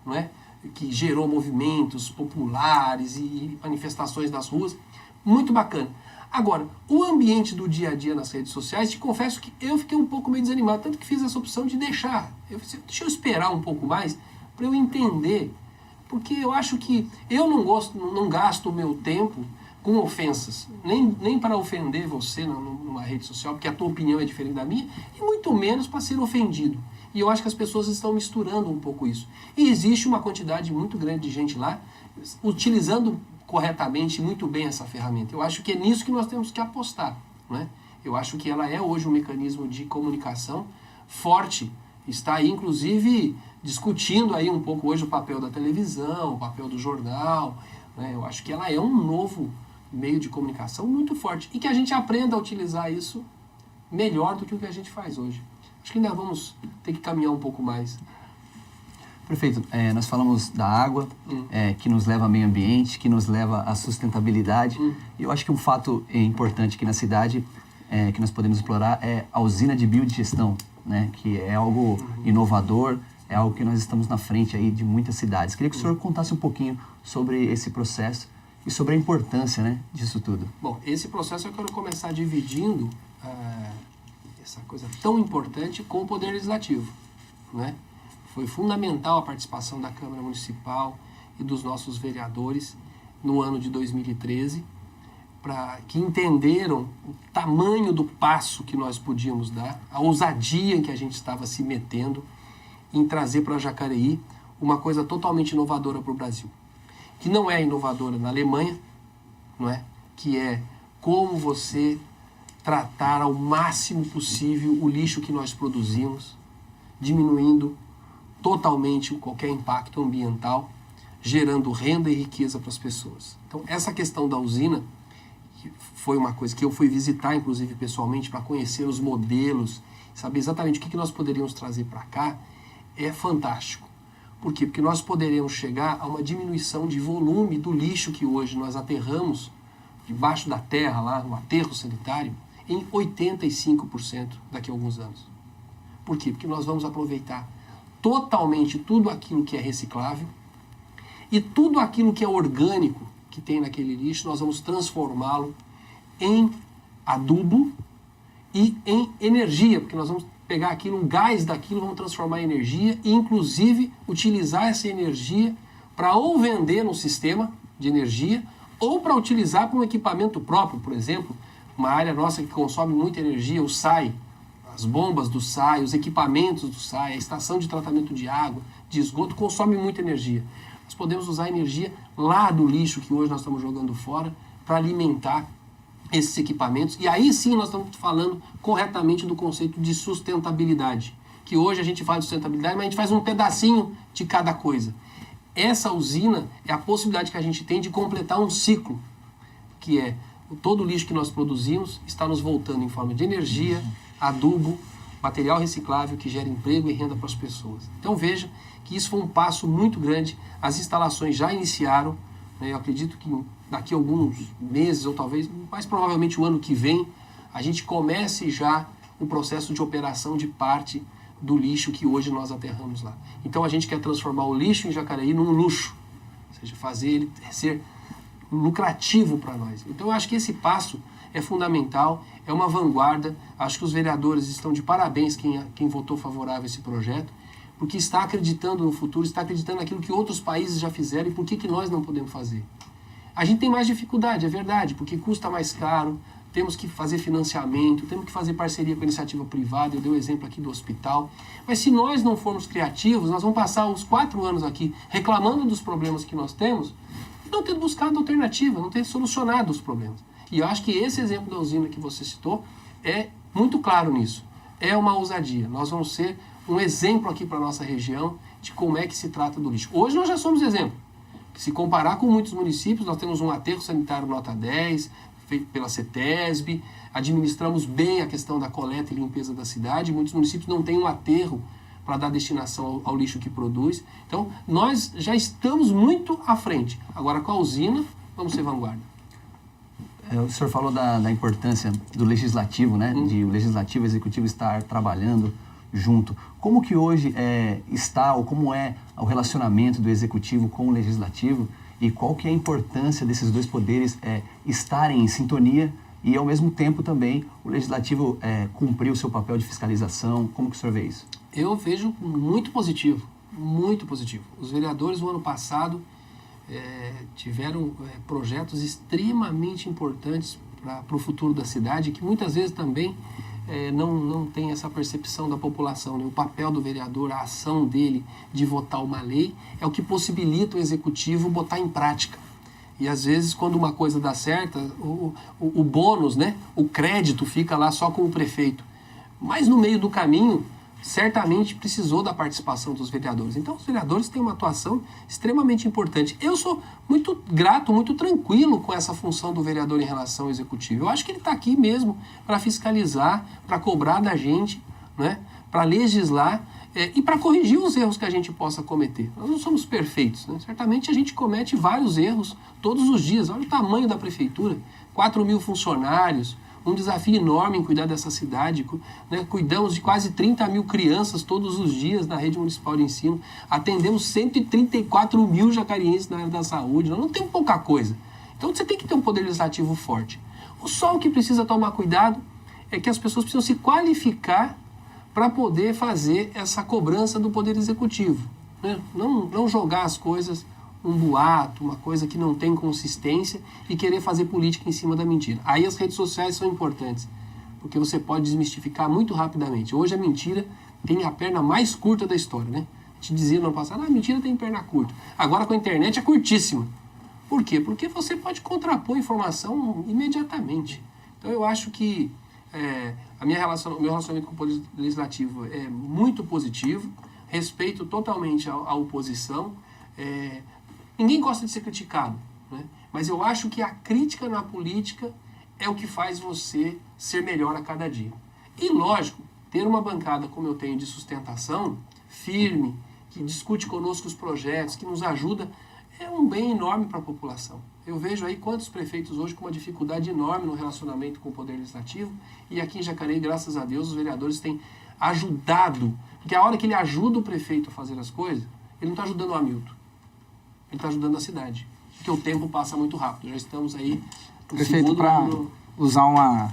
não é? Que gerou movimentos populares e manifestações nas ruas. Muito bacana. Agora, o ambiente do dia a dia nas redes sociais, te confesso que eu fiquei um pouco meio desanimado, tanto que fiz essa opção de deixar. Deixa eu esperar um pouco mais para eu entender, porque eu acho que eu não gasto o meu tempo com ofensas, nem para ofender você numa rede social, porque a tua opinião é diferente da minha, e muito menos para ser ofendido. E eu acho que as pessoas estão misturando um pouco isso. E existe uma quantidade muito grande de gente lá utilizando corretamente muito bem essa ferramenta. Eu acho que é nisso que nós temos que apostar, né? Eu acho que ela é hoje um mecanismo de comunicação forte. Está aí, inclusive, discutindo aí um pouco hoje o papel da televisão, o papel do jornal, né? Eu acho que ela é um novo meio de comunicação muito forte e que a gente aprenda a utilizar isso melhor do que o que a gente faz hoje. Acho que ainda vamos ter que caminhar um pouco mais. Perfeito. Nós falamos da água, que nos leva ao meio ambiente, que nos leva à sustentabilidade. E eu acho que um fato importante aqui na cidade que nós podemos explorar é a usina de biodigestão, né? Que é algo inovador, é algo que nós estamos na frente aí de muitas cidades. Queria que o senhor contasse um pouquinho sobre esse processo e sobre a importância, né, disso tudo. Bom, esse processo eu quero começar dividindo essa coisa tão importante com o Poder Legislativo, né? Foi fundamental a participação da Câmara Municipal e dos nossos vereadores no ano de 2013, que entenderam o tamanho do passo que nós podíamos dar, a ousadia em que a gente estava se metendo em trazer para Jacareí uma coisa totalmente inovadora para o Brasil. Que não é inovadora na Alemanha, não é? Que é como você tratar ao máximo possível o lixo que nós produzimos, diminuindo totalmente qualquer impacto ambiental, gerando renda e riqueza para as pessoas. Então, essa questão da usina, que foi uma coisa que eu fui visitar, inclusive, pessoalmente, para conhecer os modelos, saber exatamente o que nós poderíamos trazer para cá, é fantástico. Por quê? Porque nós poderemos chegar a uma diminuição de volume do lixo que hoje nós aterramos debaixo da terra, lá no aterro sanitário, em 85% daqui a alguns anos. Por quê? Porque nós vamos aproveitar totalmente tudo aquilo que é reciclável e tudo aquilo que é orgânico que tem naquele lixo, nós vamos transformá-lo em adubo e em energia, porque nós vamos pegar aquilo, um gás daquilo, vamos transformar em energia e, inclusive, utilizar essa energia para ou vender no sistema de energia ou para utilizar para um equipamento próprio, por exemplo, uma área nossa que consome muita energia, o SAI, as bombas do SAI, os equipamentos do SAI, a estação de tratamento de água, de esgoto, consome muita energia. Nós podemos usar a energia lá do lixo que hoje nós estamos jogando fora para alimentar esses equipamentos. E aí sim nós estamos falando corretamente do conceito de sustentabilidade, que hoje a gente fala de sustentabilidade, mas a gente faz um pedacinho de cada coisa. Essa usina é a possibilidade que a gente tem de completar um ciclo, que é todo o lixo que nós produzimos está nos voltando em forma de energia, adubo, material reciclável que gera emprego e renda para as pessoas. Então veja que isso foi um passo muito grande. As instalações já iniciaram, né? Eu acredito que daqui a alguns meses, ou talvez, mais provavelmente o ano que vem, a gente comece já o processo de operação de parte do lixo que hoje nós aterramos lá. Então a gente quer transformar o lixo em Jacareí num luxo, ou seja, fazer ele ser lucrativo para nós. Então eu acho que esse passo é fundamental, é uma vanguarda. Acho que os vereadores estão de parabéns, quem votou favorável a esse projeto, porque está acreditando no futuro, está acreditando naquilo que outros países já fizeram e por que nós não podemos fazer. A gente tem mais dificuldade, é verdade, porque custa mais caro, temos que fazer financiamento, temos que fazer parceria com a iniciativa privada, eu dei o exemplo aqui do hospital. Mas se nós não formos criativos, nós vamos passar os 4 anos aqui reclamando dos problemas que nós temos e não ter buscado alternativa, não ter solucionado os problemas. E eu acho que esse exemplo da usina que você citou é muito claro nisso. É uma ousadia. Nós vamos ser um exemplo aqui para a nossa região de como é que se trata do lixo. Hoje nós já somos exemplo. Se comparar com muitos municípios, nós temos um aterro sanitário nota 10, feito pela CETESB, administramos bem a questão da coleta e limpeza da cidade. Muitos municípios não têm um aterro para dar destinação ao lixo que produz. Então, nós já estamos muito à frente. Agora, com a usina, vamos ser vanguarda. O senhor falou da importância do legislativo, né? De o legislativo e o executivo estar trabalhando junto. Como que hoje está, ou como é o relacionamento do executivo com o legislativo, e qual que é a importância desses dois poderes estarem em sintonia e, ao mesmo tempo, também o legislativo cumprir o seu papel de fiscalização? Como que o senhor vê isso? Eu vejo muito positivo, muito positivo. Os vereadores, no ano passado, tiveram projetos extremamente importantes para o futuro da cidade, que muitas vezes também não tem essa percepção da população, né? O papel do vereador, a ação dele de votar uma lei, é o que possibilita o executivo botar em prática. E às vezes, quando uma coisa dá certo, o bônus, né? O crédito fica lá só com o prefeito. Mas no meio do caminho, certamente precisou da participação dos vereadores. Então, os vereadores têm uma atuação extremamente importante. Eu sou muito grato, muito tranquilo com essa função do vereador em relação ao executivo. Eu acho que ele está aqui mesmo para fiscalizar, para cobrar da gente, né? Para legislar e para corrigir os erros que a gente possa cometer. Nós não somos perfeitos, né? Certamente a gente comete vários erros todos os dias. Olha o tamanho da prefeitura, 4.000 funcionários, um desafio enorme em cuidar dessa cidade, né? Cuidamos de quase 30.000 crianças todos os dias na rede municipal de ensino, atendemos 134.000 jacarienses na área da saúde, nós não temos pouca coisa. Então você tem que ter um poder legislativo forte. Só o que precisa tomar cuidado é que as pessoas precisam se qualificar para poder fazer essa cobrança do poder executivo, né? Não jogar as coisas, um boato, uma coisa que não tem consistência e querer fazer política em cima da mentira. Aí as redes sociais são importantes, porque você pode desmistificar muito rapidamente. Hoje a mentira tem a perna mais curta da história, né? A gente dizia no ano passado, a mentira tem perna curta. Agora com a internet é curtíssima. Por quê? Porque você pode contrapor informação imediatamente. Então eu acho que o meu relacionamento com o Poder Legislativo é muito positivo, respeito totalmente a oposição. Ninguém gosta de ser criticado, né? Mas eu acho que a crítica na política é o que faz você ser melhor a cada dia. E, lógico, ter uma bancada como eu tenho de sustentação, firme, que discute conosco os projetos, que nos ajuda, é um bem enorme para a população. Eu vejo aí quantos prefeitos hoje com uma dificuldade enorme no relacionamento com o Poder Legislativo, e aqui em Jacareí, graças a Deus, os vereadores têm ajudado, porque a hora que ele ajuda o prefeito a fazer as coisas, ele não está ajudando o Hamilton. Ele está ajudando a cidade, porque o tempo passa muito rápido. Já estamos aí no Prefeito, para usar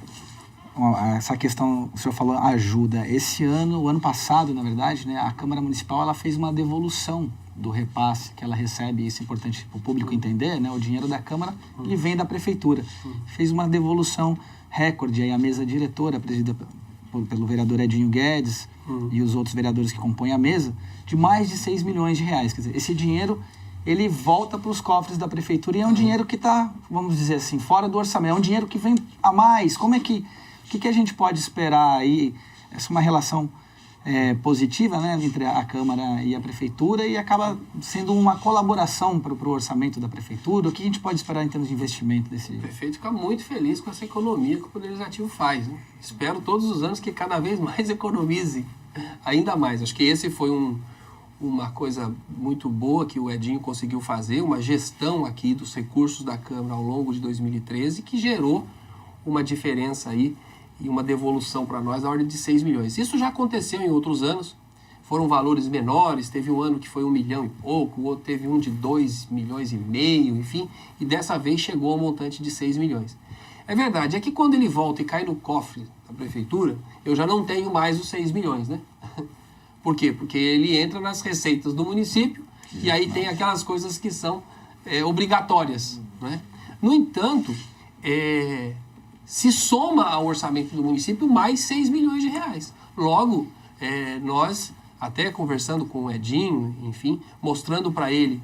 essa questão, o senhor falou ajuda. Esse ano, o ano passado, na verdade, né, a Câmara Municipal ela fez uma devolução do repasse que ela recebe, isso é importante para o público entender, né, o dinheiro da Câmara, ele vem da Prefeitura. Fez uma devolução recorde, aí a mesa diretora, presidida pelo vereador Edinho Guedes e os outros vereadores que compõem a mesa, de mais de 6 milhões de reais. Quer dizer, esse dinheiro ele volta para os cofres da prefeitura e é um dinheiro que está, vamos dizer assim, fora do orçamento. É um dinheiro que vem a mais. Como é que... O que a gente pode esperar aí? Essa é uma relação positiva, né, entre a Câmara e a Prefeitura, e acaba sendo uma colaboração para o orçamento da Prefeitura. O que a gente pode esperar em termos de investimento desse... O prefeito fica muito feliz com essa economia que o Poder Legislativo faz, né? Espero todos os anos que cada vez mais economize, ainda mais. Acho que esse foi uma coisa muito boa que o Edinho conseguiu fazer, uma gestão aqui dos recursos da Câmara ao longo de 2013, que gerou uma diferença aí e uma devolução para nós da ordem de 6 milhões. Isso já aconteceu em outros anos, foram valores menores, teve um ano que foi 1 milhão e pouco, o outro teve um de 2 milhões e meio, enfim, e dessa vez chegou ao montante de 6 milhões. É verdade, é que quando ele volta e cai no cofre da Prefeitura, eu já não tenho mais os 6 milhões, né? Por quê? Porque ele entra nas receitas do município e aí tem aquelas coisas que são obrigatórias, né? No entanto, se soma ao orçamento do município mais 6 milhões de reais. Logo, nós, até conversando com o Edinho, enfim, mostrando para ele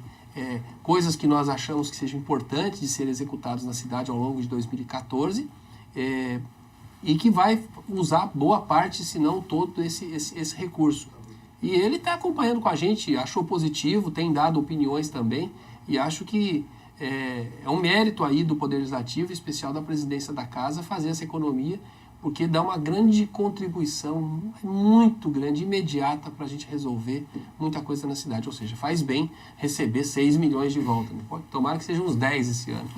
coisas que nós achamos que sejam importantes de serem executadas na cidade ao longo de 2014, e que vai usar boa parte, se não todo, esse recurso. E ele está acompanhando com a gente, achou positivo, tem dado opiniões também, e acho que é um mérito aí do Poder Legislativo, em especial da presidência da Casa, fazer essa economia, porque dá uma grande contribuição, muito grande, imediata, para a gente resolver muita coisa na cidade. Ou seja, faz bem receber 6 milhões de volta. Né? Tomara que sejam uns 10 esse ano.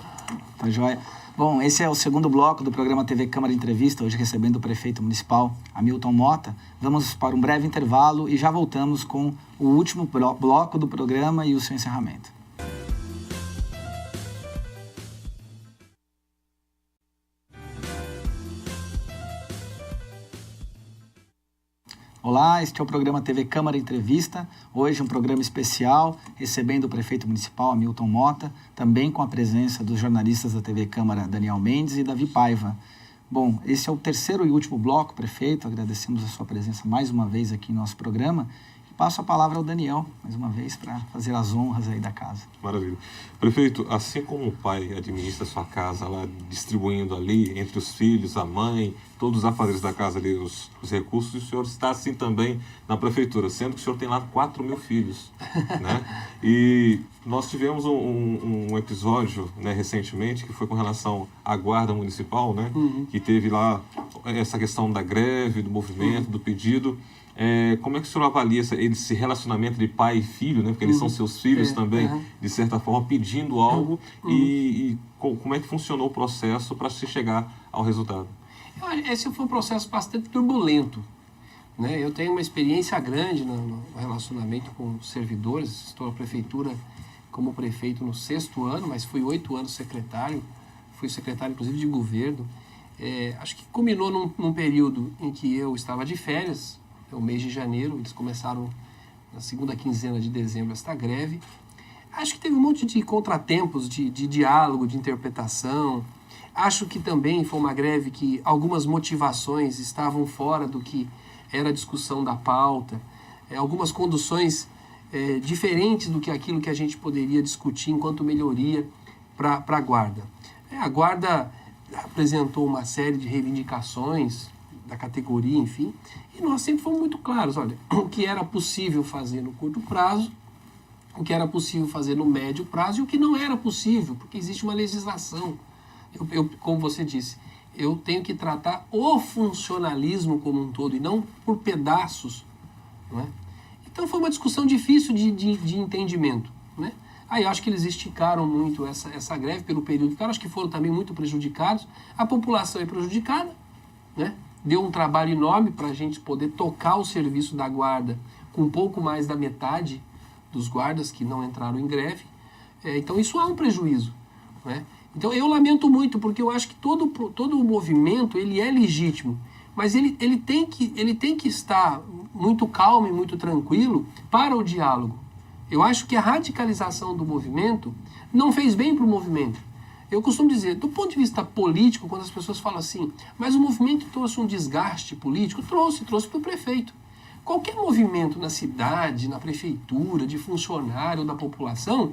Tá joia. Bom, esse é o segundo bloco do programa TV Câmara Entrevista, hoje recebendo o prefeito municipal, Hamilton Mota. Vamos para um breve intervalo e já voltamos com o último bloco do programa e o seu encerramento. Olá, este é o programa TV Câmara Entrevista, hoje um programa especial, recebendo o prefeito municipal, Hamilton Mota, também com a presença dos jornalistas da TV Câmara, Daniel Mendes e Davi Paiva. Bom, esse é o terceiro e último bloco, prefeito, agradecemos a sua presença mais uma vez aqui em nosso programa. Passo a palavra ao Daniel, mais uma vez, para fazer as honras aí da casa. Maravilha. Prefeito, assim como o pai administra a sua casa lá, distribuindo ali entre os filhos, a mãe, todos os afazeres da casa ali, os recursos, o senhor está assim também na prefeitura, sendo que o senhor tem lá 4.000 filhos, né? E nós tivemos um episódio, né, recentemente, que foi com relação à guarda municipal, né? Que teve lá essa questão da greve, do movimento, do pedido. Como é que o senhor avalia esse relacionamento de pai e filho, né? Porque eles são seus filhos também, de certa forma, pedindo algo, e como é que funcionou o processo para se chegar ao resultado? Esse foi um processo bastante turbulento, né? Eu tenho uma experiência grande no relacionamento com os servidores, estou na prefeitura como prefeito no 6º ano, mas fui 8 anos secretário, fui secretário inclusive de governo. Acho que culminou num período em que eu estava de férias, o mês de janeiro, eles começaram na segunda quinzena de dezembro esta greve. Acho que teve um monte de contratempos de diálogo, de interpretação. Acho que também foi uma greve que algumas motivações estavam fora do que era a discussão da pauta, algumas conduções diferentes do que aquilo que a gente poderia discutir enquanto melhoria para a Guarda. A Guarda apresentou uma série de reivindicações da categoria, enfim, e nós sempre fomos muito claros, olha, o que era possível fazer no curto prazo, o que era possível fazer no médio prazo e o que não era possível, porque existe uma legislação. Como você disse, eu tenho que tratar o funcionalismo como um todo e não por pedaços, não é? Então foi uma discussão difícil de entendimento, né? Aí eu acho que eles esticaram muito essa greve pelo período que ficaram, acho que foram também muito prejudicados, a população é prejudicada, né? Deu um trabalho enorme para a gente poder tocar o serviço da Guarda com um pouco mais da metade dos guardas que não entraram em greve. Então isso há um prejuízo, né? Então eu lamento muito, porque eu acho que todo o movimento ele é legítimo, mas ele tem que estar muito calmo e muito tranquilo para o diálogo. Eu acho que a radicalização do movimento não fez bem para o movimento. Eu costumo dizer, do ponto de vista político, quando as pessoas falam assim, mas o movimento trouxe um desgaste político, trouxe para o prefeito. Qualquer movimento na cidade, na prefeitura, de funcionário ou da população,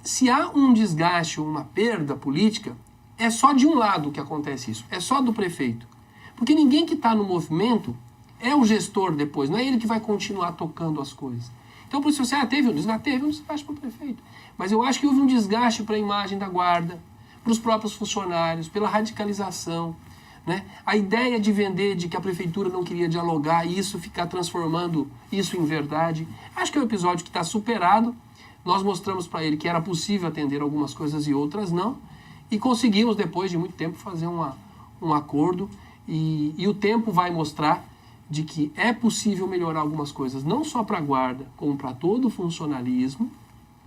se há um desgaste ou uma perda política, é só de um lado que acontece isso, é só do prefeito. Porque ninguém que está no movimento é o gestor depois, não é ele que vai continuar tocando as coisas. Então, por isso, você teve um desgaste para o prefeito. Mas eu acho que houve um desgaste para a imagem da Guarda, para os próprios funcionários, pela radicalização, né? A ideia de vender, de que a prefeitura não queria dialogar e isso ficar transformando isso em verdade. Acho que é um episódio que está superado. Nós mostramos para ele que era possível atender algumas coisas e outras não. E conseguimos, depois de muito tempo, fazer um acordo. E o tempo vai mostrar de que é possível melhorar algumas coisas, não só para a Guarda, como para todo o funcionalismo,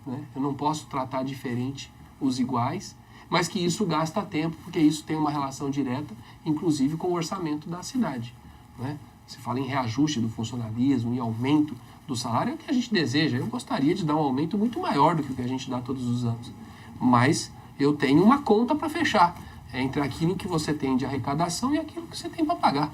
né? Eu não posso tratar diferente os iguais, mas que isso gasta tempo, porque isso tem uma relação direta, inclusive com o orçamento da cidade, né? Se fala em reajuste do funcionalismo, em aumento do salário, é o que a gente deseja. Eu gostaria de dar um aumento muito maior do que o que a gente dá todos os anos, mas eu tenho uma conta para fechar, entre aquilo que você tem de arrecadação e aquilo que você tem para pagar.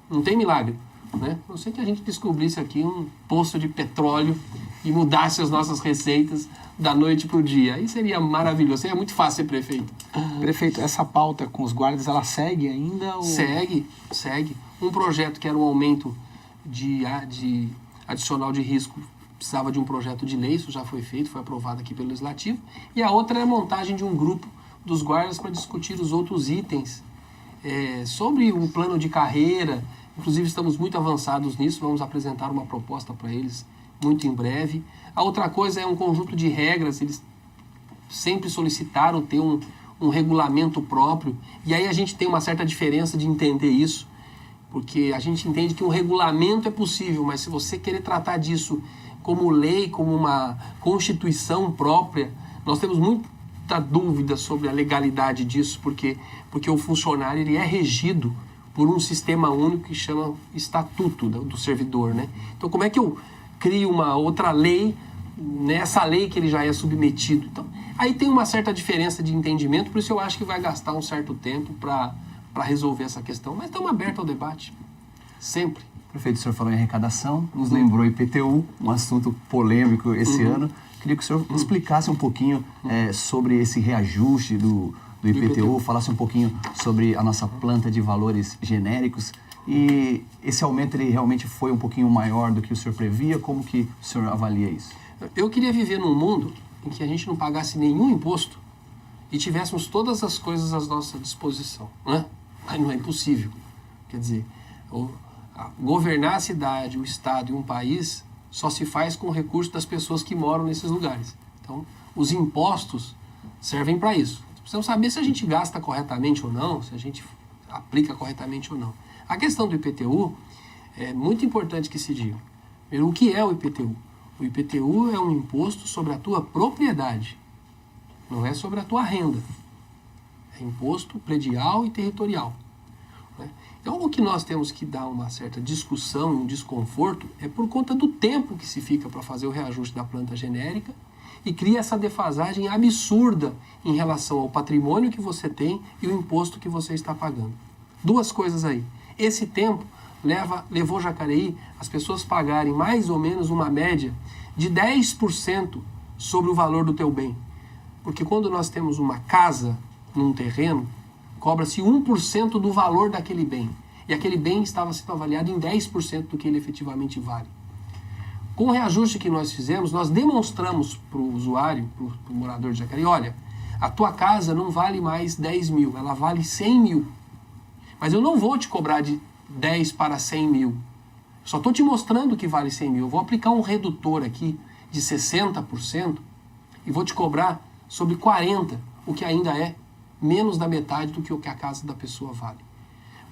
Não tem milagre, né? Não sei que a gente descobrisse aqui um poço de petróleo e mudasse as nossas receitas da noite para o dia. Aí seria maravilhoso, seria muito fácil ser prefeito. Prefeito, essa pauta com os guardas, ela segue ainda? Ou... Segue. Um projeto que era um aumento de adicional de risco precisava de um projeto de lei, isso já foi feito, foi aprovado aqui pelo Legislativo, e a outra é a montagem de um grupo dos guardas para discutir os outros itens sobre o plano de carreira. Inclusive estamos muito avançados nisso, vamos apresentar uma proposta para eles muito em breve. A outra coisa é um conjunto de regras, eles sempre solicitaram ter um regulamento próprio, e aí a gente tem uma certa diferença de entender isso, porque a gente entende que um regulamento é possível, mas se você querer tratar disso como lei, como uma constituição própria, nós temos muita dúvida sobre a legalidade disso, porque o funcionário ele é regido por um sistema único que chama Estatuto do Servidor, né? Então, como é que eu crio uma outra lei nessa lei que ele já é submetido? Então, aí tem uma certa diferença de entendimento, por isso eu acho que vai gastar um certo tempo para resolver essa questão, mas estamos abertos ao debate, sempre. Prefeito, o senhor falou em arrecadação, nos lembrou IPTU, um assunto polêmico esse ano. Queria que o senhor explicasse um pouquinho sobre esse reajuste do IPTU, falasse um pouquinho sobre a nossa planta de valores genéricos. E esse aumento ele realmente foi um pouquinho maior do que o senhor previa? Como que o senhor avalia isso? Eu queria viver num mundo em que a gente não pagasse nenhum imposto e tivéssemos todas as coisas à nossa disposição, né? Mas não é impossível. Quer dizer, governar a cidade, o estado e um país só se faz com o recurso das pessoas que moram nesses lugares. Então, os impostos servem para isso. Precisamos saber se a gente gasta corretamente ou não, se a gente aplica corretamente ou não. A questão do IPTU é muito importante que se diga. Primeiro, o que é o IPTU? O IPTU é um imposto sobre a tua propriedade, não é sobre a tua renda. É imposto predial e territorial. Então, o que nós temos que dar uma certa discussão e um desconforto é por conta do tempo que se fica para fazer o reajuste da planta genérica e cria essa defasagem absurda em relação ao patrimônio que você tem e o imposto que você está pagando. Duas coisas aí. Esse tempo levou Jacareí as pessoas pagarem mais ou menos uma média de 10% sobre o valor do teu bem. Porque quando nós temos uma casa num terreno, cobra-se 1% do valor daquele bem. E aquele bem estava sendo avaliado em 10% do que ele efetivamente vale. Com o reajuste que nós fizemos, nós demonstramos para o usuário, para o morador de Jacareí, olha, a tua casa não vale mais 10 mil, ela vale 100 mil. Mas eu não vou te cobrar de 10 para 100 mil. Só estou te mostrando que vale 100 mil. Eu vou aplicar um redutor aqui de 60% e vou te cobrar sobre 40%, o que ainda é menos da metade do que a casa da pessoa vale.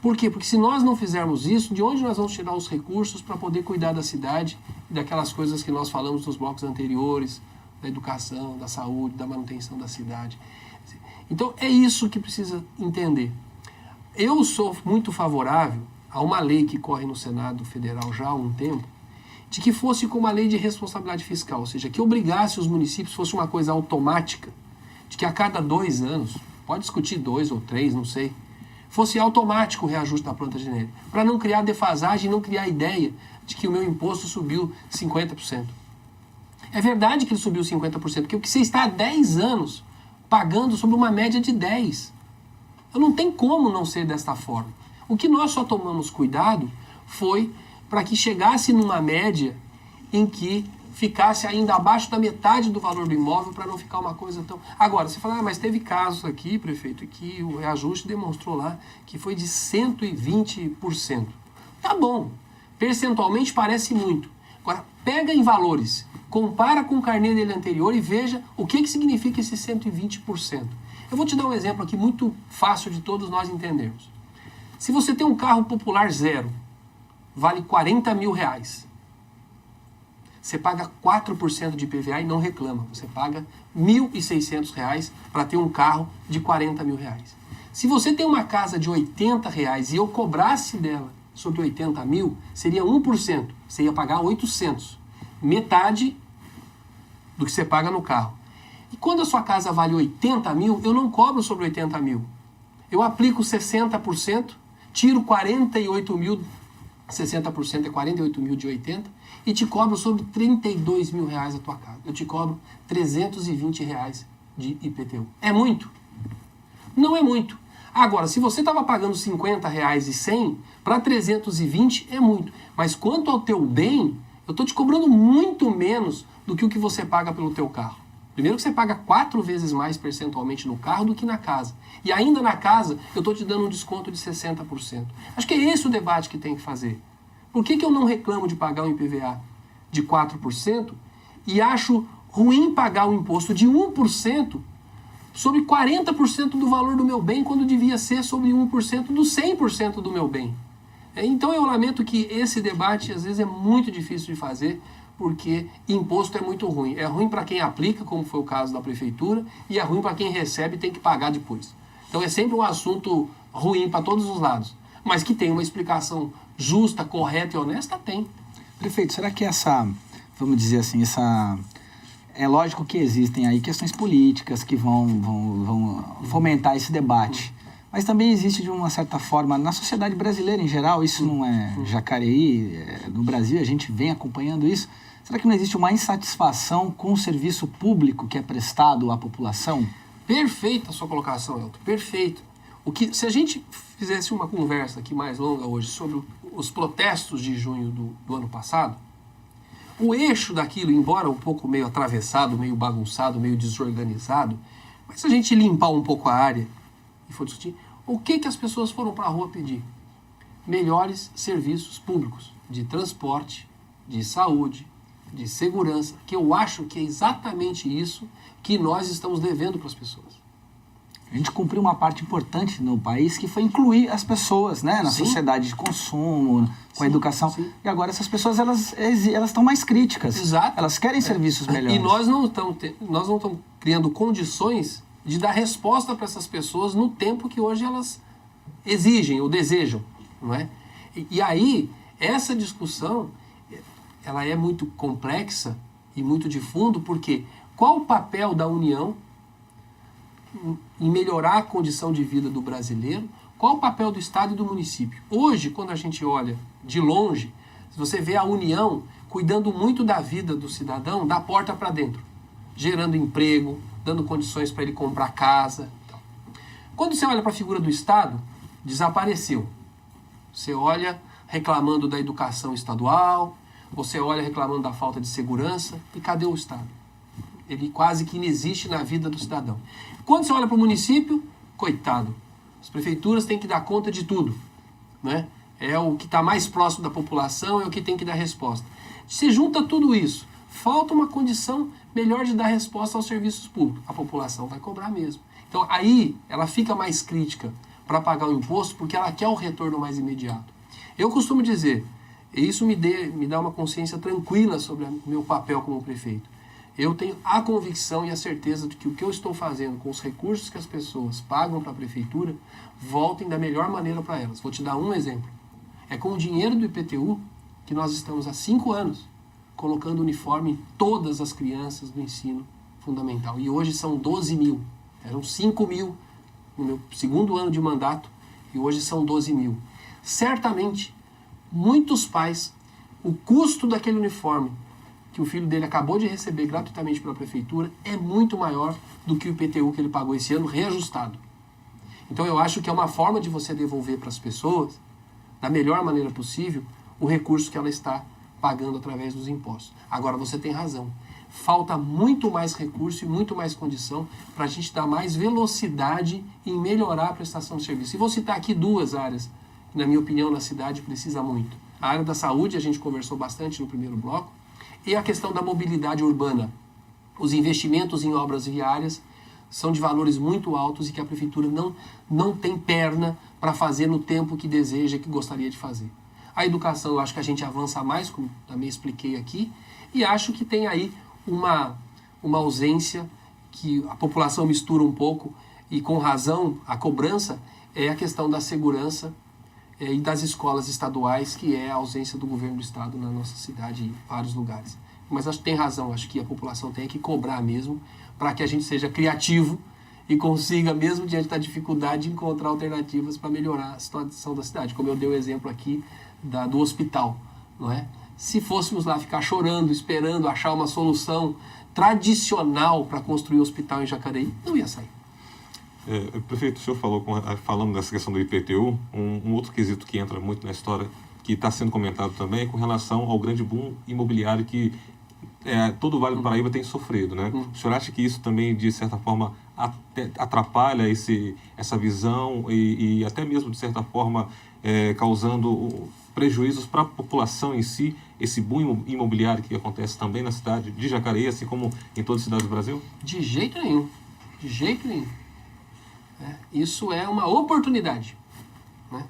Por quê? Porque se nós não fizermos isso, de onde nós vamos tirar os recursos para poder cuidar da cidade e daquelas coisas que nós falamos nos blocos anteriores, da educação, da saúde, da manutenção da cidade? Então, é isso que precisa entender. Eu sou muito favorável a uma lei que corre no Senado Federal já há um tempo, de que fosse como a lei de responsabilidade fiscal, ou seja, que obrigasse os municípios, fosse uma coisa automática, de que a cada 2 anos, pode discutir 2 ou 3, não sei, fosse automático o reajuste da planta genérica, para não criar defasagem e não criar a ideia de que o meu imposto subiu 50%. É verdade que ele subiu 50%, porque o que você está há 10 anos pagando sobre uma média de 10%. Eu não tem como não ser desta forma. O que nós só tomamos cuidado foi para que chegasse numa média em que ficasse ainda abaixo da metade do valor do imóvel, para não ficar uma coisa tão... Agora, você fala, mas teve casos aqui, prefeito, que o reajuste demonstrou lá que foi de 120%. Tá bom, percentualmente parece muito. Agora, pega em valores, compara com o carnê dele anterior e veja o que significa esse 120%. Eu vou te dar um exemplo aqui muito fácil de todos nós entendermos. Se você tem um carro popular zero, vale 40 mil reais. Você paga 4% de IPVA e não reclama. Você paga R$ 1.600 para ter um carro de 40 mil reais. Se você tem uma casa de 80 reais e eu cobrasse dela sobre 80 mil, seria 1%. Você ia pagar 800. Metade do que você paga no carro. E quando a sua casa vale 80 mil, eu não cobro sobre 80 mil. Eu aplico 60%, tiro 48 mil, 60% é 48 mil de 80, e te cobro sobre 32 mil reais a tua casa. Eu te cobro 320 reais de IPTU. É muito? Não é muito. Agora, se você estava pagando 50 reais e 100, para 320 é muito. Mas quanto ao teu bem, Eu estou te cobrando muito menos do que o que você paga pelo teu carro. Primeiro que você paga 4 vezes mais percentualmente no carro do que na casa. E ainda na casa, eu estou te dando um desconto de 60%. Acho que é esse o debate que tem que fazer. Por que eu não reclamo de pagar um IPVA de 4% e acho ruim pagar um imposto de 1% sobre 40% do valor do meu bem, quando devia ser sobre 1% do 100% do meu bem? Então eu lamento que esse debate às vezes é muito difícil de fazer, porque imposto é muito ruim. É ruim para quem aplica, como foi o caso da prefeitura, e é ruim para quem recebe e tem que pagar depois. Então é sempre um assunto ruim para todos os lados. Mas que tem uma explicação justa, correta e honesta, tem. Prefeito, será que vamos dizer assim, é lógico que existem aí questões políticas que vão fomentar esse debate. Mas também existe, de uma certa forma, na sociedade brasileira em geral, isso não é Jacareí, no Brasil a gente vem acompanhando isso. Será que não existe uma insatisfação com o serviço público que é prestado à população? Perfeita a sua colocação, Elton, perfeito. Se a gente fizesse uma conversa aqui mais longa hoje sobre os protestos de junho do ano passado, o eixo daquilo, embora um pouco meio atravessado, meio bagunçado, meio desorganizado, mas se a gente limpar um pouco a área e for discutir, o que as pessoas foram para a rua pedir? Melhores serviços públicos de transporte, de saúde, de segurança, que eu acho que é exatamente isso que nós estamos devendo para as pessoas. A gente cumpriu uma parte importante no país, que foi incluir as pessoas, né, na sociedade de consumo, com a educação. Sim. E agora essas pessoas elas estão mais críticas. Exato. Elas querem serviços melhores. E nós não estamos criando condições de dar resposta para essas pessoas no tempo que hoje elas exigem ou desejam, não é? E aí, essa discussão, ela é muito complexa e muito de fundo, porque qual o papel da União em melhorar a condição de vida do brasileiro? Qual o papel do Estado e do município? Hoje, quando a gente olha de longe, você vê a União cuidando muito da vida do cidadão da porta para dentro, gerando emprego, dando condições para ele comprar casa. Quando você olha para a figura do Estado, desapareceu. Você olha reclamando da educação estadual, você olha reclamando da falta de segurança, e cadê o Estado? Ele quase que inexiste na vida do cidadão. Quando você olha para o município, coitado, as prefeituras têm que dar conta de tudo, né? É o que está mais próximo da população, é o que tem que dar resposta. Se junta tudo isso, falta uma condição melhor de dar resposta aos serviços públicos. A população vai cobrar mesmo. Então aí ela fica mais crítica para pagar o imposto, porque ela quer o retorno mais imediato. Eu costumo dizer, e isso me dá uma consciência tranquila sobre o meu papel como prefeito. Eu tenho a convicção e a certeza de que o que eu estou fazendo com os recursos que as pessoas pagam para a prefeitura voltem da melhor maneira para elas. Vou te dar um exemplo. É com o dinheiro do IPTU que nós estamos há 5 anos colocando uniforme em todas as crianças do ensino fundamental. E hoje são 12 mil. Eram 5 mil no meu segundo ano de mandato e hoje são 12 mil. Certamente, muitos pais, o custo daquele uniforme que o filho dele acabou de receber gratuitamente pela prefeitura é muito maior do que o IPTU que ele pagou esse ano, reajustado. Então eu acho que é uma forma de você devolver para as pessoas, da melhor maneira possível, o recurso que ela está pagando através dos impostos. Agora você tem razão. Falta muito mais recurso e muito mais condição para a gente dar mais velocidade em melhorar a prestação de serviço. E vou citar aqui 2 áreas que, na minha opinião, na cidade precisa muito. A área da saúde, a gente conversou bastante no primeiro bloco, e a questão da mobilidade urbana. Os investimentos em obras viárias são de valores muito altos e que a prefeitura não tem perna para fazer no tempo que deseja, que gostaria de fazer. A educação, eu acho que a gente avança mais, como também expliquei aqui, e acho que tem aí uma ausência que a população mistura um pouco, e com razão, a cobrança é a questão da segurança e das escolas estaduais, que é a ausência do governo do estado na nossa cidade em vários lugares. Mas acho que tem razão, acho que a população tem que cobrar mesmo, para que a gente seja criativo e consiga, mesmo diante da dificuldade, encontrar alternativas para melhorar a situação da cidade. Como eu dei o exemplo aqui do hospital, não é? Se fôssemos lá ficar chorando, esperando achar uma solução tradicional para construir o hospital em Jacareí, não ia sair. Prefeito, o senhor falando dessa questão do IPTU, um outro quesito que entra muito na história, que está sendo comentado também é com relação ao grande boom imobiliário que todo o Vale do Paraíba tem sofrido, né? O senhor acha que isso também, de certa forma, atrapalha essa visão e até mesmo, de certa forma, causando prejuízos para a população em si, esse boom imobiliário que acontece também na cidade de Jacareí, assim como em todas as cidades do Brasil? De jeito nenhum. De jeito nenhum. Isso é uma oportunidade. Né?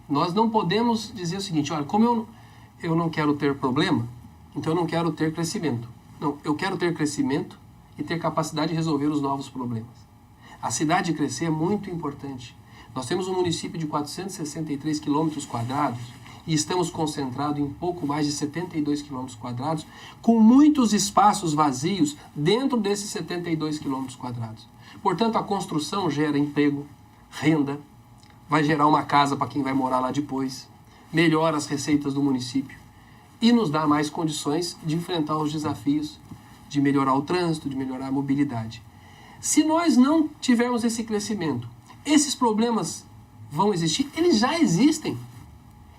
Nós não podemos dizer o seguinte, olha, como eu não quero ter problema, então eu não quero ter crescimento. Não, eu quero ter crescimento e ter capacidade de resolver os novos problemas. A cidade crescer é muito importante. Nós temos um município de 463 quilômetros quadrados e estamos concentrados em pouco mais de 72 quilômetros quadrados, com muitos espaços vazios dentro desses 72 quilômetros quadrados. Portanto, a construção gera emprego, renda, vai gerar uma casa para quem vai morar lá depois, melhora as receitas do município e nos dá mais condições de enfrentar os desafios, de melhorar o trânsito, de melhorar a mobilidade. Se nós não tivermos esse crescimento, esses problemas vão existir? Eles já existem.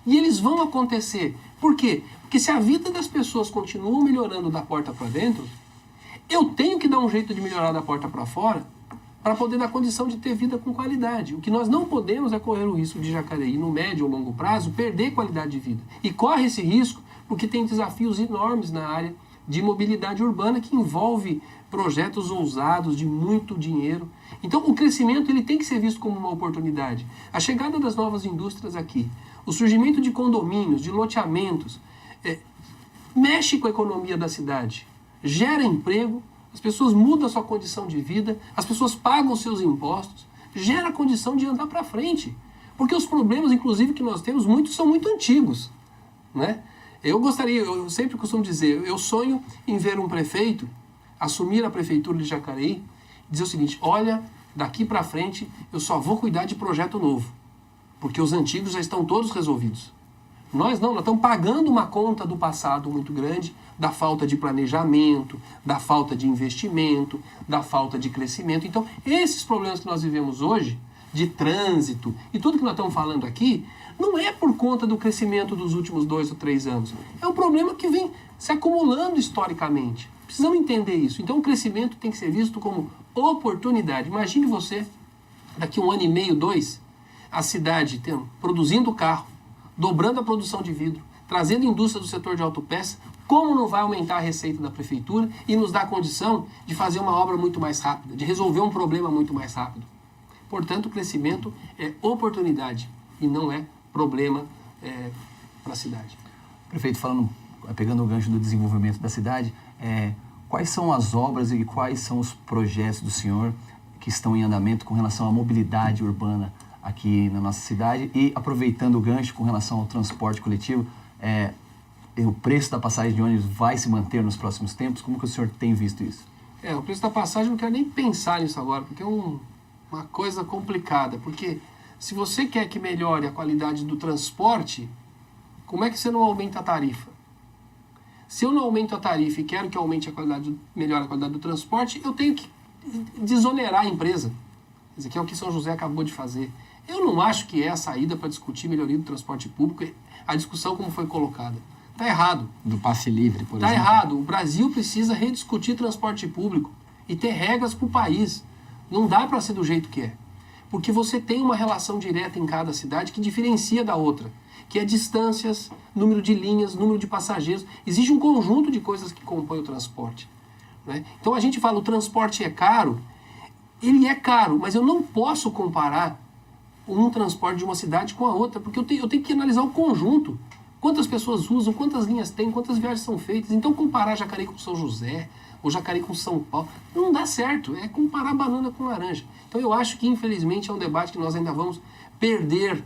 E eles vão acontecer. Por quê? Porque se a vida das pessoas continua melhorando da porta para dentro, eu tenho que dar um jeito de melhorar da porta para fora para poder dar condição de ter vida com qualidade. O que nós não podemos é correr o risco de Jacareí, no médio ou longo prazo, perder qualidade de vida. E corre esse risco porque tem desafios enormes na área de mobilidade urbana que envolve projetos ousados de muito dinheiro. Então, o crescimento ele tem que ser visto como uma oportunidade. A chegada das novas indústrias aqui, o surgimento de condomínios, de loteamentos, mexe com a economia da cidade, gera emprego, as pessoas mudam a sua condição de vida, as pessoas pagam os seus impostos, gera a condição de andar para frente. Porque os problemas, inclusive, que nós temos, muitos são muito antigos, né? Eu sempre costumo dizer, eu sonho em ver um prefeito assumir a prefeitura de Jacareí e dizer o seguinte, olha, daqui para frente eu só vou cuidar de projeto novo, porque os antigos já estão todos resolvidos. Nós estamos pagando uma conta do passado muito grande, da falta de planejamento, da falta de investimento, da falta de crescimento. Então, esses problemas que nós vivemos hoje, de trânsito e tudo que nós estamos falando aqui, não é por conta do crescimento dos últimos 2 ou 3 anos. É um problema que vem se acumulando historicamente. Precisamos entender isso. Então, o crescimento tem que ser visto como oportunidade. Imagine você, daqui 1 ano e meio, 2, a cidade produzindo carro, dobrando a produção de vidro, trazendo indústria do setor de autopeça, como não vai aumentar a receita da prefeitura e nos dar a condição de fazer uma obra muito mais rápida, de resolver um problema muito mais rápido. Portanto, o crescimento é oportunidade e não é problema para a cidade. Prefeito, pegando o gancho do desenvolvimento da cidade, quais são as obras e quais são os projetos do senhor que estão em andamento com relação à mobilidade urbana aqui na nossa cidade? E aproveitando o gancho com relação ao transporte coletivo, o preço da passagem de ônibus vai se manter nos próximos tempos? Como que o senhor tem visto isso? O preço da passagem, não quero nem pensar nisso agora, porque é uma coisa complicada. Porque se você quer que melhore a qualidade do transporte, como é que você não aumenta a tarifa? Se eu não aumento a tarifa e quero que aumente melhore a qualidade do transporte, eu tenho que desonerar a empresa. Isso aqui é o que São José acabou de fazer. Eu não acho que é a saída para discutir melhoria do transporte público, a discussão como foi colocada. Está errado. Do passe livre, por exemplo. Está errado. O Brasil precisa rediscutir transporte público e ter regras para o país. Não dá para ser do jeito que é. Porque você tem uma relação direta em cada cidade que diferencia da outra, que é distâncias, número de linhas, número de passageiros. Existe um conjunto de coisas que compõem o transporte, né? Então a gente fala, o transporte é caro. Ele é caro, mas eu não posso comparar um transporte de uma cidade com a outra, porque eu tenho que analisar o conjunto. Quantas pessoas usam, quantas linhas tem, quantas viagens são feitas. Então comparar Jacareí com São José, ou Jacareí com São Paulo, não dá certo. É comparar banana com laranja. Então eu acho que, infelizmente, é um debate que nós ainda vamos perder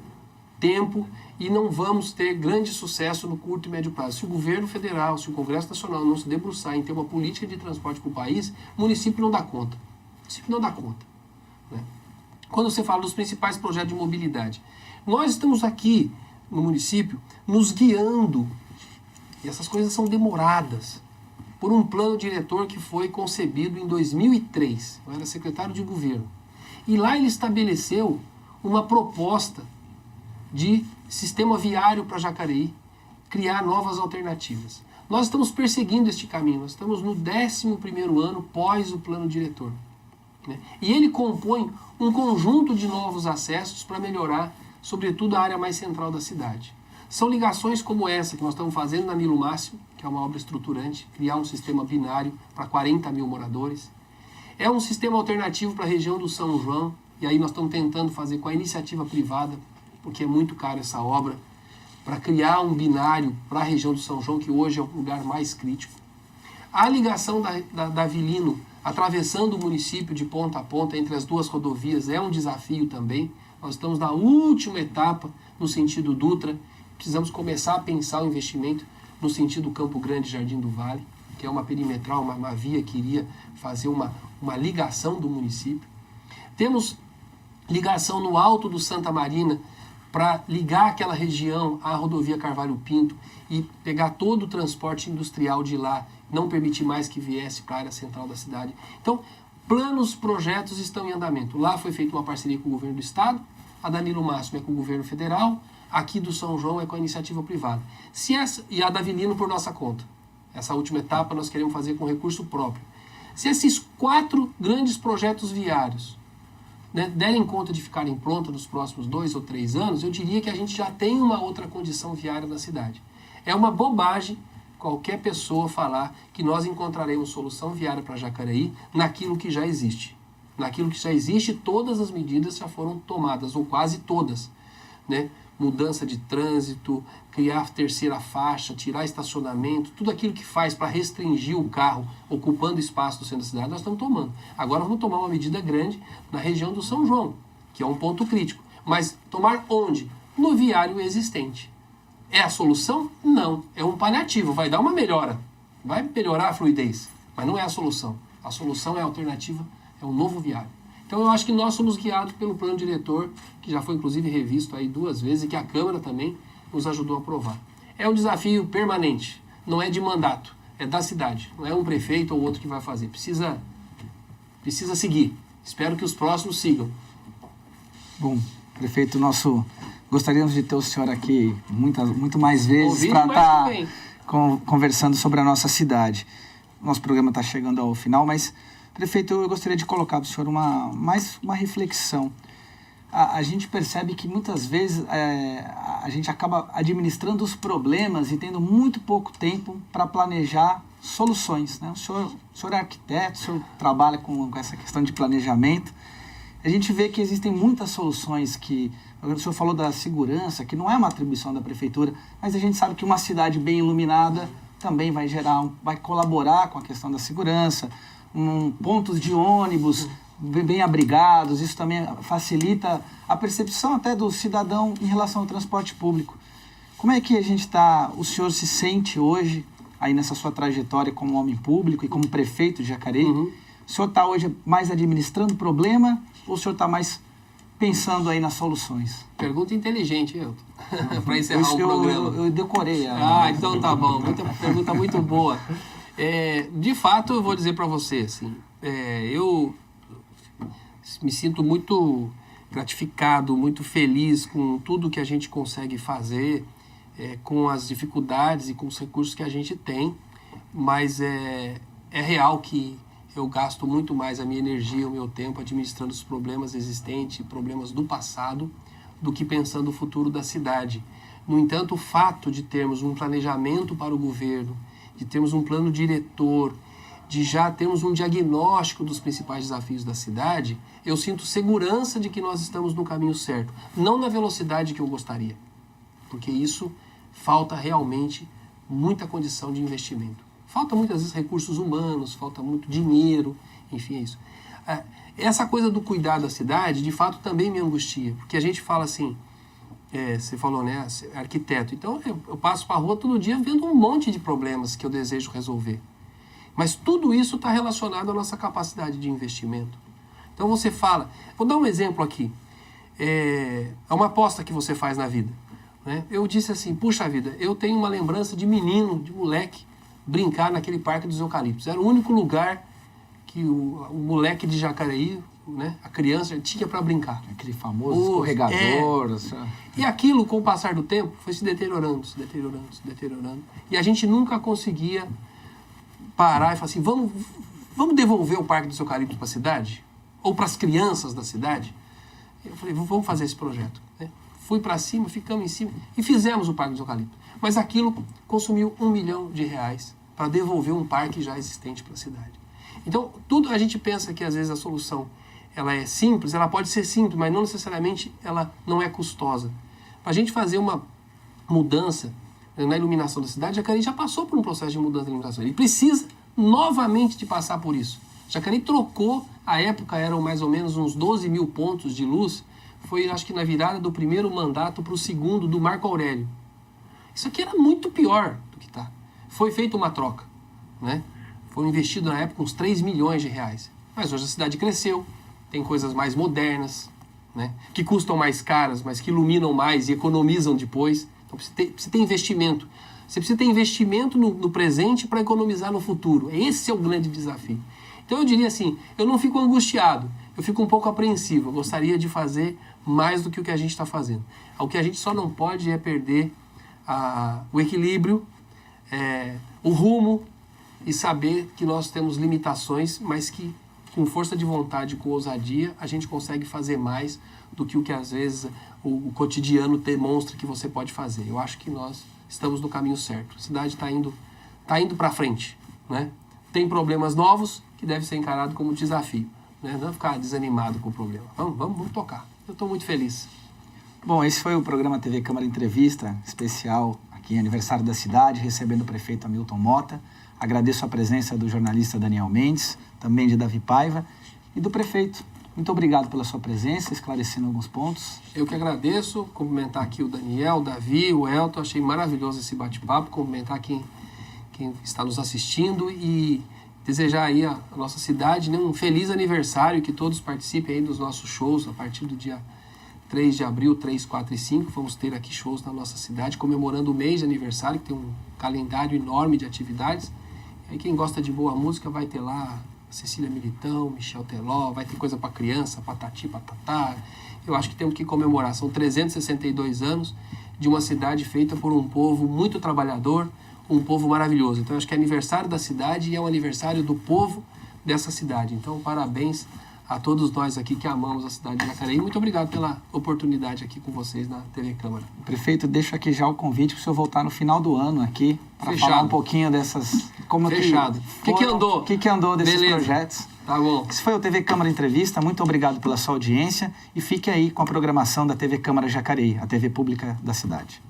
tempo e não vamos ter grande sucesso no curto e médio prazo. Se o governo federal, se o Congresso Nacional não se debruçar em ter uma política de transporte para o país, o município não dá conta. O município não dá conta, né? Quando você fala dos principais projetos de mobilidade, nós estamos aqui no município nos guiando, e essas coisas são demoradas, por um plano diretor que foi concebido em 2003. Eu era secretário de governo. E lá ele estabeleceu uma proposta de sistema viário para Jacareí, criar novas alternativas. Nós estamos perseguindo este caminho, nós estamos no 11º ano pós o plano diretor. Né? E ele compõe um conjunto de novos acessos para melhorar, sobretudo, a área mais central da cidade. São ligações como essa que nós estamos fazendo na Nilo Máximo, que é uma obra estruturante, criar um sistema binário para 40 mil moradores. É um sistema alternativo para a região do São João, e aí nós estamos tentando fazer com a iniciativa privada, porque é muito caro essa obra, para criar um binário para a região do São João, que hoje é o lugar mais crítico. A ligação da Avilino, atravessando o município de ponta a ponta, entre as duas rodovias, é um desafio também. Nós estamos na última etapa, no sentido Dutra. Precisamos começar a pensar o investimento no sentido Campo Grande Jardim do Vale, que é uma perimetral, uma via que iria fazer uma ligação do município. Temos ligação no Alto do Santa Marina, para ligar aquela região à rodovia Carvalho Pinto e pegar todo o transporte industrial de lá, não permitir mais que viesse para a área central da cidade. Então, planos, projetos estão em andamento. Lá foi feita uma parceria com o governo do estado, a da Nilo Máximo é com o governo federal, aqui do São João é com a iniciativa privada. E a da Avilino por nossa conta. Essa última etapa nós queremos fazer com recurso próprio. Se esses 4 grandes projetos viários, né, derem conta de ficarem prontos nos próximos 2 ou 3 anos, eu diria que a gente já tem uma outra condição viária na cidade. É uma bobagem qualquer pessoa falar que nós encontraremos solução viária para Jacareí naquilo que já existe. Naquilo que já existe, todas as medidas já foram tomadas, ou quase todas, né? Mudança de trânsito, criar terceira faixa, tirar estacionamento, tudo aquilo que faz para restringir o carro ocupando espaço do centro da cidade, nós estamos tomando. Agora vamos tomar uma medida grande na região do São João, que é um ponto crítico. Mas tomar onde? No viário existente. É a solução? Não. É um paliativo, vai dar uma melhora. Vai melhorar a fluidez, mas não é a solução. A solução é a alternativa, é um novo viário. Então eu acho que nós somos guiados pelo plano diretor, que já foi inclusive revisto aí 2 vezes e que a Câmara também nos ajudou a aprovar. É um desafio permanente, não é de mandato, é da cidade. Não é um prefeito ou outro que vai fazer. Precisa seguir. Espero que os próximos sigam. Bom, prefeito, gostaríamos de ter o senhor aqui muito mais vezes para estar conversando sobre a nossa cidade. Nosso programa está chegando ao final, mas, prefeito, eu gostaria de colocar para o senhor mais uma reflexão. A gente percebe que muitas vezes a gente acaba administrando os problemas e tendo muito pouco tempo para planejar soluções, né? O senhor é arquiteto, o senhor trabalha com essa questão de planejamento. A gente vê que existem muitas soluções que... O senhor falou da segurança, que não é uma atribuição da prefeitura, mas a gente sabe que uma cidade bem iluminada também vai colaborar com a questão da segurança. Pontos de ônibus bem abrigados, isso também facilita a percepção até do cidadão em relação ao transporte público. Como é que o senhor se sente hoje, aí nessa sua trajetória como homem público e como prefeito de Jacareí? O senhor está hoje mais administrando o problema ou o senhor está mais pensando aí nas soluções? Pergunta inteligente, Elton, para encerrar o programa. Eu decorei. Então tá bom, pergunta muito boa. De fato, eu vou dizer para você, assim, eu me sinto muito gratificado, muito feliz com tudo que a gente consegue fazer, com as dificuldades e com os recursos que a gente tem, mas é real que eu gasto muito mais a minha energia, o meu tempo administrando os problemas existentes, problemas do passado, do que pensando no futuro da cidade. No entanto, o fato de termos um planejamento para o governo, de termos um plano diretor, de já termos um diagnóstico dos principais desafios da cidade, eu sinto segurança de que nós estamos no caminho certo. Não na velocidade que eu gostaria, porque isso falta realmente muita condição de investimento. Falta muitas vezes recursos humanos, falta muito dinheiro, enfim, é isso. Essa coisa do cuidar da cidade, de fato, também me angustia, porque a gente fala assim, você falou, né, arquiteto, então eu passo para a rua todo dia vendo um monte de problemas que eu desejo resolver. Mas tudo isso está relacionado à nossa capacidade de investimento. Então você fala, vou dar um exemplo aqui, é uma aposta que você faz na vida, né? Eu disse assim, puxa vida, eu tenho uma lembrança de menino, de moleque, brincar naquele Parque dos Eucaliptos. Era o único lugar que o moleque de Jacareí, né? A criança tinha para brincar. Aquele famoso escorregador. E aquilo, com o passar do tempo, foi se deteriorando, se deteriorando, se deteriorando. E a gente nunca conseguia parar e falar assim, vamos devolver o Parque dos Eucaliptos para a cidade? Ou para as crianças da cidade? Eu falei, vamos fazer esse projeto. Né? Fui para cima, ficamos em cima e fizemos o Parque dos Eucaliptos. Mas aquilo consumiu R$1 milhão para devolver um parque já existente para a cidade. Então, tudo a gente pensa que às vezes a solução ela é simples, ela pode ser simples, mas não necessariamente ela não é custosa. Para a gente fazer uma mudança na iluminação da cidade, Jacareí já passou por um processo de mudança da iluminação. Ele precisa novamente de passar por isso. Jacareí trocou, à época eram mais ou menos uns 12 mil pontos de luz, foi acho que na virada do primeiro mandato para o segundo do Marco Aurélio. Isso aqui era muito pior do que está. Foi feita uma troca, né? Foi investido na época uns R$3 milhões. Mas hoje a cidade cresceu, tem coisas mais modernas, né? Que custam mais caras, mas que iluminam mais e economizam depois. Então precisa ter investimento. Você precisa ter investimento no presente para economizar no futuro. Esse é o grande desafio. Então eu diria assim, eu não fico angustiado, eu fico um pouco apreensivo. Eu gostaria de fazer mais do que o que a gente está fazendo. O que a gente só não pode é perder o equilíbrio, o rumo e saber que nós temos limitações, mas que com força de vontade, com ousadia, a gente consegue fazer mais do que o que às vezes o cotidiano demonstra que você pode fazer. Eu acho que nós estamos no caminho certo. A cidade está indo para frente, né? Tem problemas novos que devem ser encarados como desafio, né? Não ficar desanimado com o problema. Vamos tocar. Eu estou muito feliz. Bom, esse foi o programa TV Câmara Entrevista, especial aqui, aniversário da cidade, recebendo o prefeito Hamilton Mota. Agradeço a presença do jornalista Daniel Mendes, também de Davi Paiva, e do prefeito. Muito obrigado pela sua presença, esclarecendo alguns pontos. Eu que agradeço, cumprimentar aqui o Daniel, o Davi, o Elton, achei maravilhoso esse bate-papo, cumprimentar quem está nos assistindo e desejar aí a nossa cidade, né, um feliz aniversário, que todos participem aí dos nossos shows a partir do dia 3 de abril, 3, 4 e 5, vamos ter aqui shows na nossa cidade, comemorando o mês de aniversário, que tem um calendário enorme de atividades. E aí quem gosta de boa música vai ter lá Cecília Militão, Michel Teló, vai ter coisa para criança, patati, patatá. Eu acho que temos que comemorar, são 362 anos de uma cidade feita por um povo muito trabalhador, um povo maravilhoso. Então, eu acho que é aniversário da cidade e é o aniversário do povo dessa cidade. Então, parabéns a todos nós aqui que amamos a cidade de Jacareí. Muito obrigado pela oportunidade aqui com vocês na TV Câmara. Prefeito, deixo aqui já o convite para o senhor voltar no final do ano aqui para falar um pouquinho dessas... Fechado. O que andou? O que andou desses projetos? Tá bom. Esse foi o TV Câmara Entrevista. Muito obrigado pela sua audiência e fique aí com a programação da TV Câmara Jacareí, a TV pública da cidade.